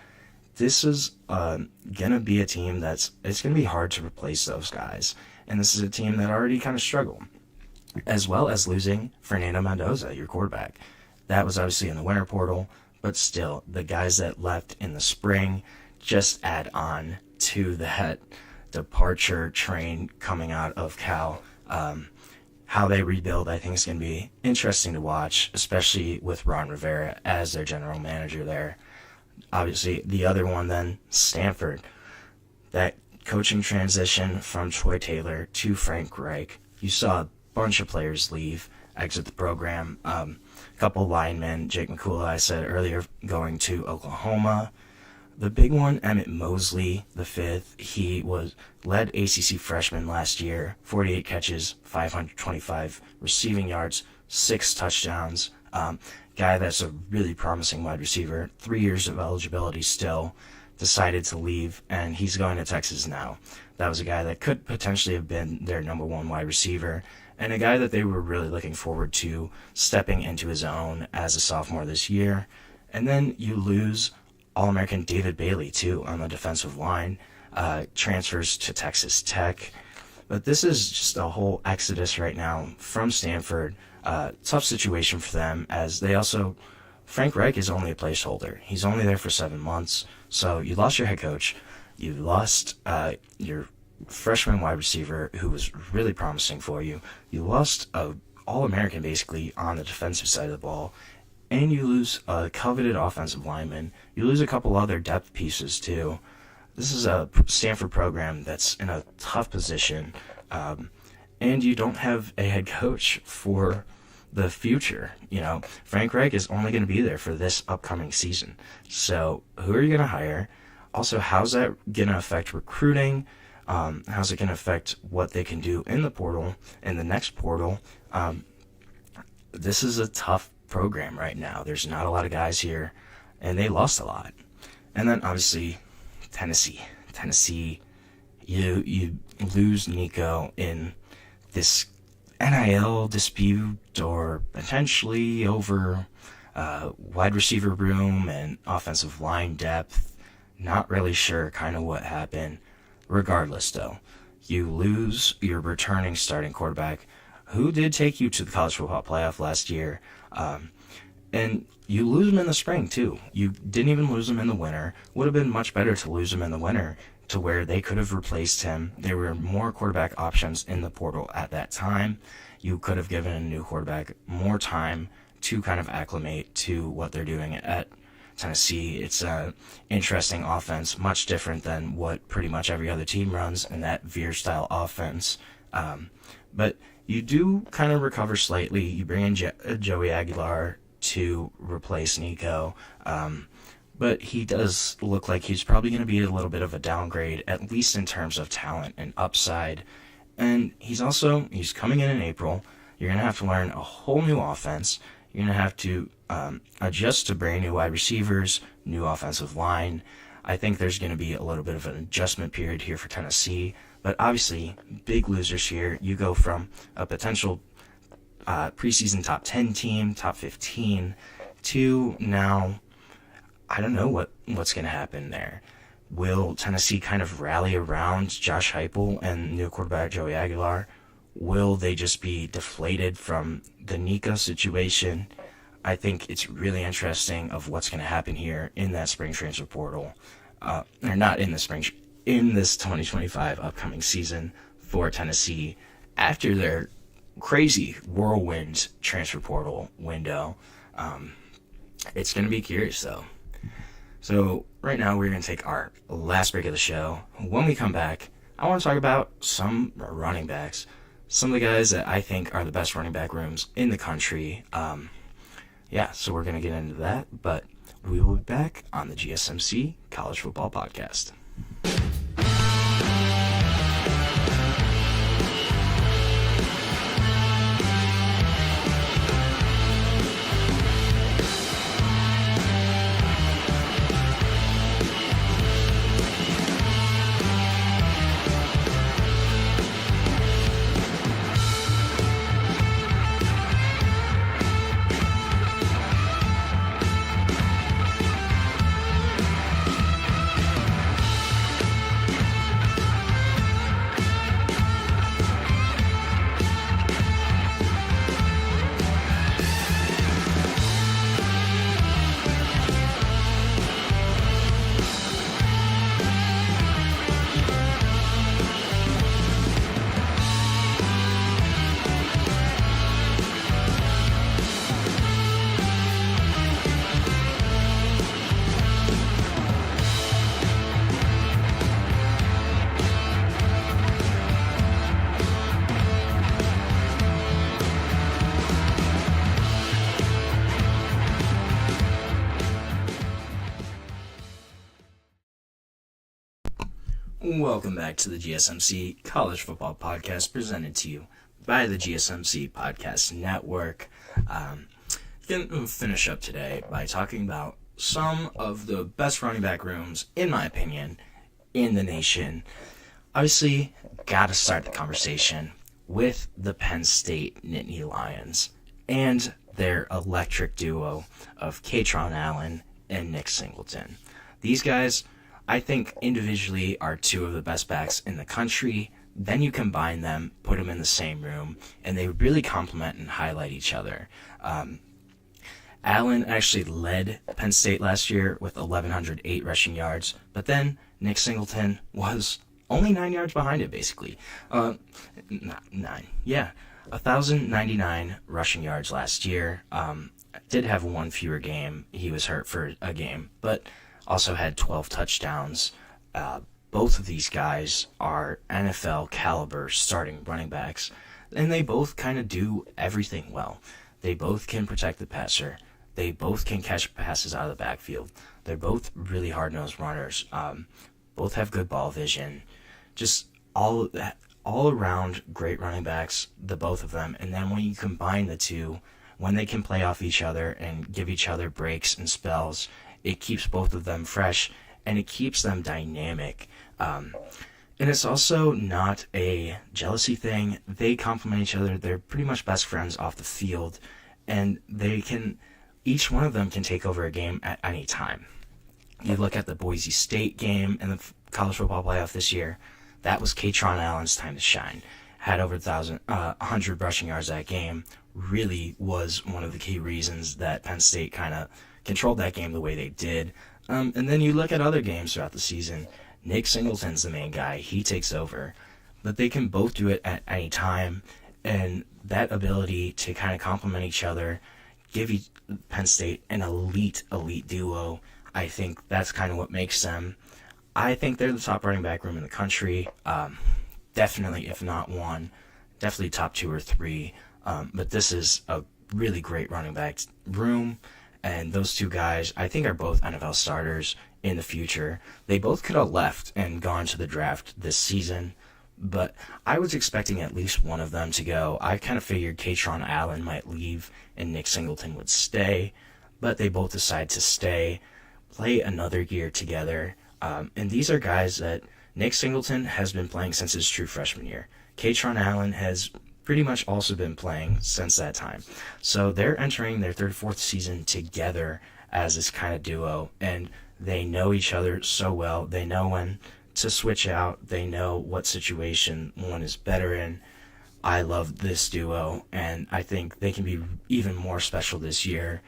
This is going to be a team it's going to be hard to replace those guys. And this is a team that already kind of struggled, as well as losing Fernando Mendoza, your quarterback. That was obviously in the winter portal, but still, the guys that left in the spring just add on to that departure train coming out of Cal. How they rebuild, I think, is going to be interesting to watch, especially with Ron Rivera as their general manager there. Obviously, the other one then, Stanford. That coaching transition from Troy Taylor to Frank Reich. You saw a bunch of players exit the program. A couple linemen, Jake McCool, I said earlier, going to Oklahoma. The big one, Emmett Mosley, the fifth, he led ACC freshman last year, 48 catches, 525 receiving yards, 6 touchdowns. Guy that's a really promising wide receiver, 3 years of eligibility still, decided to leave, and he's going to Texas now. That was a guy that could potentially have been their number one wide receiver, and a guy that they were really looking forward to stepping into his own as a sophomore this year. And then you lose All-American David Bailey, too, on the defensive line, transfers to Texas Tech. But this is just a whole exodus right now from Stanford. Tough situation for them, as they also... Frank Reich is only a placeholder. He's only there for 7 months. So you lost your head coach. You lost your freshman wide receiver, who was really promising for you. You lost an All-American, basically, on the defensive side of the ball. And you lose a coveted offensive lineman. You lose a couple other depth pieces, too. This is a Stanford program that's in a tough position. And you don't have a head coach for the future. You know, Frank Reich is only going to be there for this upcoming season. So who are you going to hire? Also, how's that going to affect recruiting? How's it going to affect what they can do in the portal, in the next portal? This is a tough program right now. There's not a lot of guys here, and they lost a lot. And then obviously Tennessee, you lose Nico in this NIL dispute, or potentially over wide receiver room and offensive line depth. Not really sure kind of what happened. Regardless, though, you lose your returning starting quarterback, who did take you to the college football playoff last year. And you lose him in the spring, too. You didn't even lose him in the winter. Would have been much better to lose him in the winter, to where they could have replaced him. There were more quarterback options in the portal at that time. You could have given a new quarterback more time to kind of acclimate to what they're doing at Tennessee. It's an interesting offense, much different than what pretty much every other team runs in that Veer-style offense. But you do kind of recover slightly. You bring in Joey Aguilar to replace Nico. But he does look like he's probably going to be a little bit of a downgrade, at least in terms of talent and upside. And he's coming in April. You're going to have to learn a whole new offense. You're going to have to adjust to brand new wide receivers, new offensive line. I think there's going to be a little bit of an adjustment period here for Tennessee. But obviously, big losers here. You go from a potential preseason top 10 team, top 15, to now, I don't know what's going to happen there. Will Tennessee kind of rally around Josh Heupel and new quarterback Joey Aguilar? Will they just be deflated from the Nico situation? I think it's really interesting of what's going to happen here in that spring transfer portal. Or not in the spring, in this 2025 upcoming season for Tennessee after their crazy whirlwind transfer portal window. It's going to be curious, though. So right now we're going to take our last break of the show. When we come back, I want to talk about some running backs. Some of the guys that I think are the best running back rooms in the country. So we're going to get into that, but we will be back on the GSMC College Football Podcast. Welcome back to the GSMC College Football Podcast, presented to you by the GSMC Podcast Network. Going to finish up today by talking about some of the best running back rooms, in my opinion, in the nation. Obviously, got to start the conversation with the Penn State Nittany Lions and their electric duo of Kaytron Allen and Nick Singleton. These guys, I think, individually are two of the best backs in the country. Then you combine them, put them in the same room, and they really complement and highlight each other. Allen actually led Penn State last year with 1,108 rushing yards, but then Nick Singleton was only 9 yards behind it, basically. 1,099 rushing yards last year. Did have one fewer game. He was hurt for a game, but also had 12 touchdowns. Both of these guys are NFL caliber starting running backs, and they both kind of do everything well. They both can protect the passer. They both can catch passes out of the backfield. They're both really hard-nosed runners. Both have good ball vision. Just all around great running backs, the both of them. And then when you combine the two, when they can play off each other and give each other breaks and spells, it keeps both of them fresh, and it keeps them dynamic. And it's also not a jealousy thing. They complement each other. They're pretty much best friends off the field, and each one of them can take over a game at any time. You look at the Boise State game in the college football playoff this year, that was Kaytron Allen's time to shine. Had over 100 rushing yards that game. Really was one of the key reasons that Penn State kind of controlled that game the way they did. And then you look at other games throughout the season. Nick Singleton's the main guy. He takes over. But they can both do it at any time. And that ability to kind of complement each other, give Penn State an elite duo, I think that's kind of what makes them. I think they're the top running back room in the country. Definitely, if not one, definitely top 2 or 3. But this is a really great running back room. And those two guys, I think, are both NFL starters in the future. They both could have left and gone to the draft this season, but I was expecting at least one of them to go. I kind of figured Kaytron Allen might leave and Nick Singleton would stay, but they both decided to stay, play another year together. And these are guys that Nick Singleton has been playing since his true freshman year. Kaytron Allen has pretty much also been playing since that time. So they're entering their 3rd, 4th season together as this kind of duo, and they know each other so well. They know when to switch out. They know what situation one is better in. I love this duo, and I think they can be even more special this year.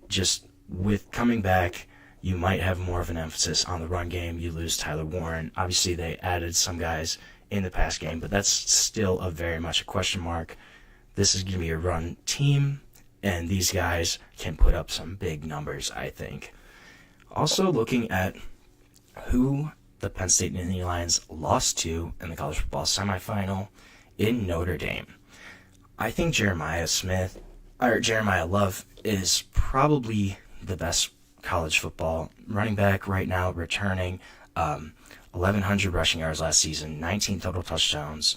Just with coming back, you might have more of an emphasis on the run game. You lose Tyler Warren. Obviously, they added some guys in the past game, but that's still very much a question mark. This is going to be a run team, and these guys can put up some big numbers, I think. Also, looking at who the Penn State Nittany Lions lost to in the college football semifinal in Notre Dame. I think Jeremiah Love is probably the best college football running back right now, returning. 1,100 rushing yards last season, 19 total touchdowns,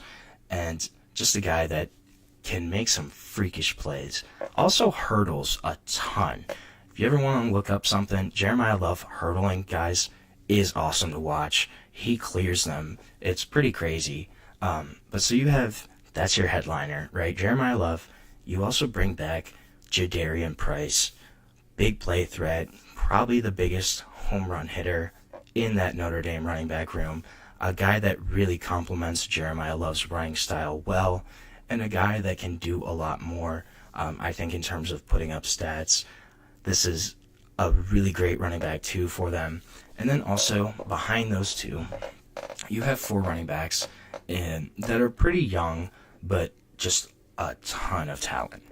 and just a guy that can make some freakish plays. Also hurdles a ton. If you ever want to look up something, Jeremiah Love hurdling, guys, is awesome to watch. He clears them. It's pretty crazy. But so that's your headliner, right? Jeremiah Love. You also bring back Jadarian Price. Big play threat, probably the biggest home run hitter in that Notre Dame running back room, a guy that really complements Jeremiah Love's running style well, and a guy that can do a lot more, I think, in terms of putting up stats. This is a really great running back, too, for them. And then also, behind those two, you have 4 running backs that are pretty young, but just a ton of talent.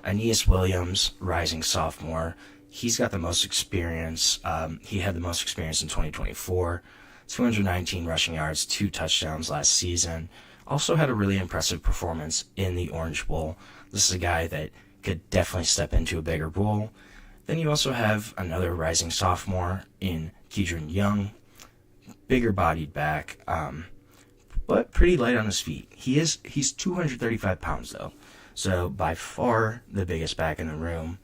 Aeneas Williams, rising sophomore, he's got the most experience. He had the most experience in 2024. 219 rushing yards, 2 touchdowns last season. Also had a really impressive performance in the Orange Bowl. This is a guy that could definitely step into a bigger role. Then you also have another rising sophomore in Keidron Young. Bigger bodied back. but pretty light on his feet. He's 235 pounds though, so by far the biggest back in the room.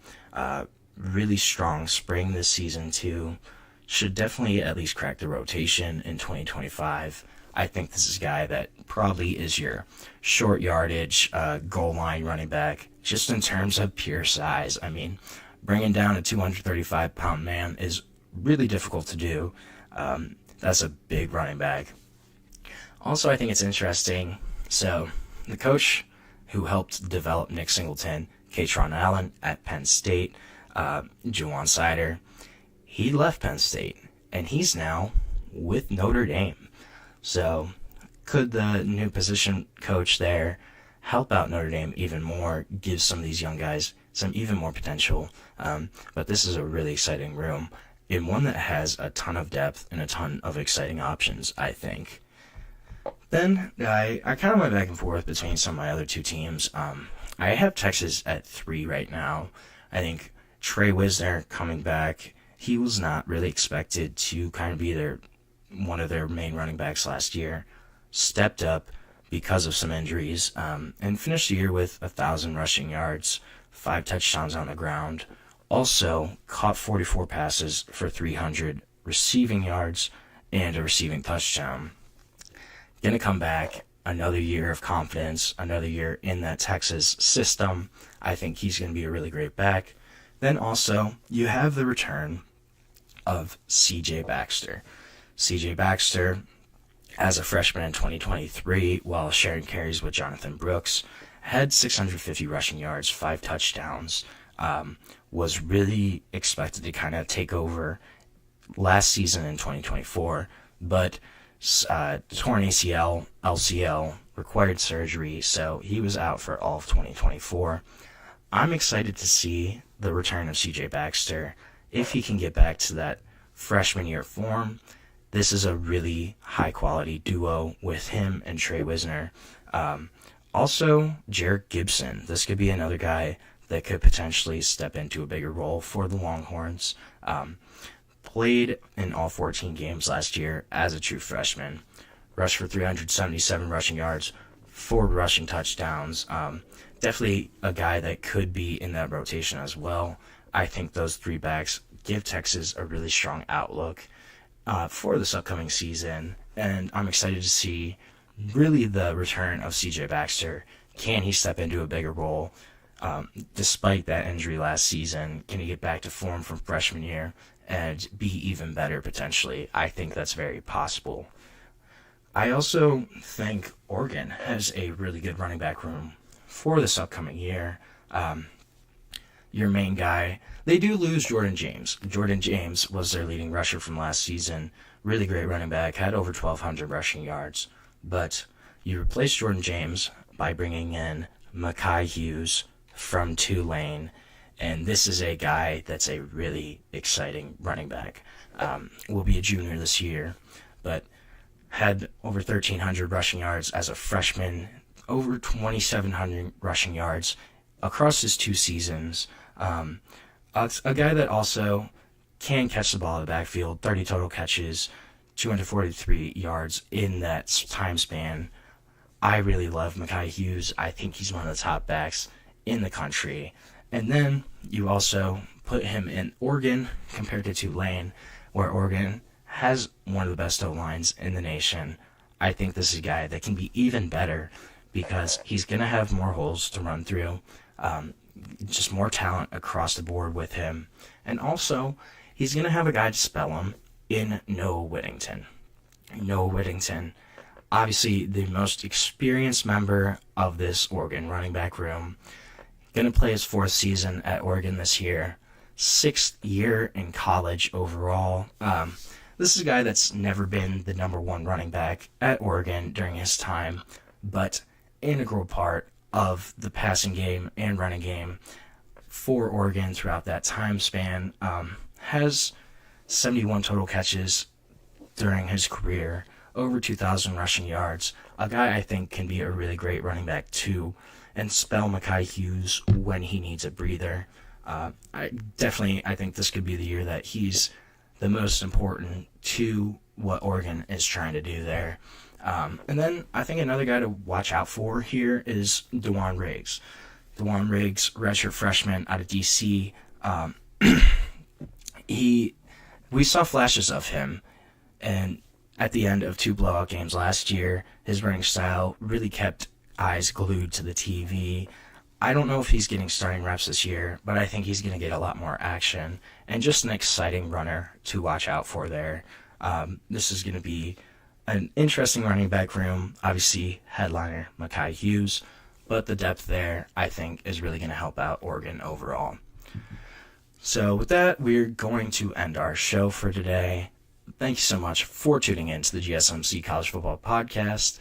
Really strong spring this season too. Should definitely at least crack the rotation in 2025. I think this is a guy that probably is your short yardage, goal line running back, just in terms of pure size. I mean, bringing down a 235-pound man is really difficult to do. That's a big running back. Also, I think it's interesting. So, the coach who helped develop Nick Singleton, Katron Allen at Penn State, Juwan Sider, he left Penn State, and he's now with Notre Dame. So, could the new position coach there help out Notre Dame even more, give some of these young guys some even more potential? But this is a really exciting room, and one that has a ton of depth and a ton of exciting options, I think. Then I kind of went back and forth between some of my other two teams. I have Texas at 3 right now. I think Trey Wisner coming back, he was not really expected to kind of be one of their main running backs last year. Stepped up because of some injuries, and finished the year with 1,000 rushing yards, 5 touchdowns on the ground. Also caught 44 passes for 300 receiving yards and a receiving touchdown. Going to come back, another year of confidence, another year in that Texas system. I think he's going to be a really great back. Then also, you have the return of C.J. Baxter. C.J. Baxter, as a freshman in 2023, while sharing carries with Jonathan Brooks, had 650 rushing yards, 5 touchdowns, was really expected to kind of take over last season in 2024, but torn ACL, LCL, required surgery, so he was out for all of 2024. I'm excited to see the return of C.J. Baxter. If he can get back to that freshman year form, this is a really high-quality duo with him and Trey Wisner. Also, Jarek Gibson. This could be another guy that could potentially step into a bigger role for the Longhorns. Played in all 14 games last year as a true freshman. Rushed for 377 rushing yards, 4 rushing touchdowns. Definitely a guy that could be in that rotation as well. I think those 3 backs give Texas a really strong outlook for this upcoming season, and I'm excited to see really the return of C.J. Baxter. Can he step into a bigger role? Despite that injury last season, can he get back to form from freshman year and be even better potentially? I think that's very possible. I also think Oregon has a really good running back room for this upcoming year. Your main guy, they do lose Jordan James. Jordan James was their leading rusher from last season. Really great running back, had over 1,200 rushing yards. But you replace Jordan James by bringing in Mekhi Hughes from Tulane, and this is a guy that's a really exciting running back. Will be a junior this year, but had over 1,300 rushing yards as a freshman, over 2,700 rushing yards across his 2 seasons. A guy that also can catch the ball in the backfield, 30 total catches, 243 yards in that time span. I really love Mekhi Hughes. I think he's one of the top backs in the country. And then you also put him in Oregon compared to Tulane, where Oregon has one of the best O-lines in the nation. I think this is a guy that can be even better because he's going to have more holes to run through, just more talent across the board with him. And also, he's going to have a guy to spell him in Noah Whittington. Noah Whittington, obviously the most experienced member of this Oregon running back room. Going to play his 4th season at Oregon this year. 6th year in college overall. This is a guy that's never been the number 1 running back at Oregon during his time, but integral part of the passing game and running game for Oregon throughout that time span. Has 71 total catches during his career, over 2,000 rushing yards. A guy I think can be a really great running back too, and spell Mekhi Hughes when he needs a breather. I think this could be the year that he's the most important to what Oregon is trying to do there. And then I think another guy to watch out for here is Dewan Riggs. Dewan Riggs, redshirt freshman out of DC. We saw flashes of him, and at the end of 2 blowout games last year, his running style really kept eyes glued to the TV. I don't know if he's getting starting reps this year, but I think he's going to get a lot more action, and just an exciting runner to watch out for there. This is going to be an interesting running back room. Obviously, headliner Mekhi Hughes, but the depth there, I think, is really going to help out Oregon overall. So with that, we're going to end our show for today. Thank you so much for tuning in to the GSMC College Football Podcast.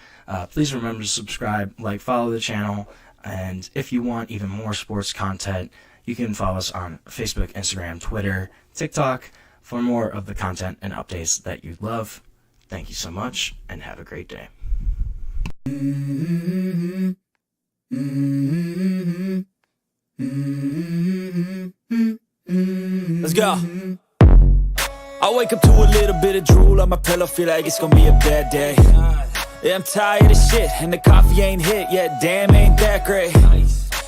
Please remember to subscribe, follow the channel, and if you want even more sports content, you can follow us on Facebook, Instagram, Twitter, TikTok for more of the content and updates that you love. Thank you so much, and have a great day. Let's go. I wake up to a little bit of drool on my pillow, feel like it's gonna be a bad day. Yeah, I'm tired of shit, and the coffee ain't hit yet, damn, ain't that great.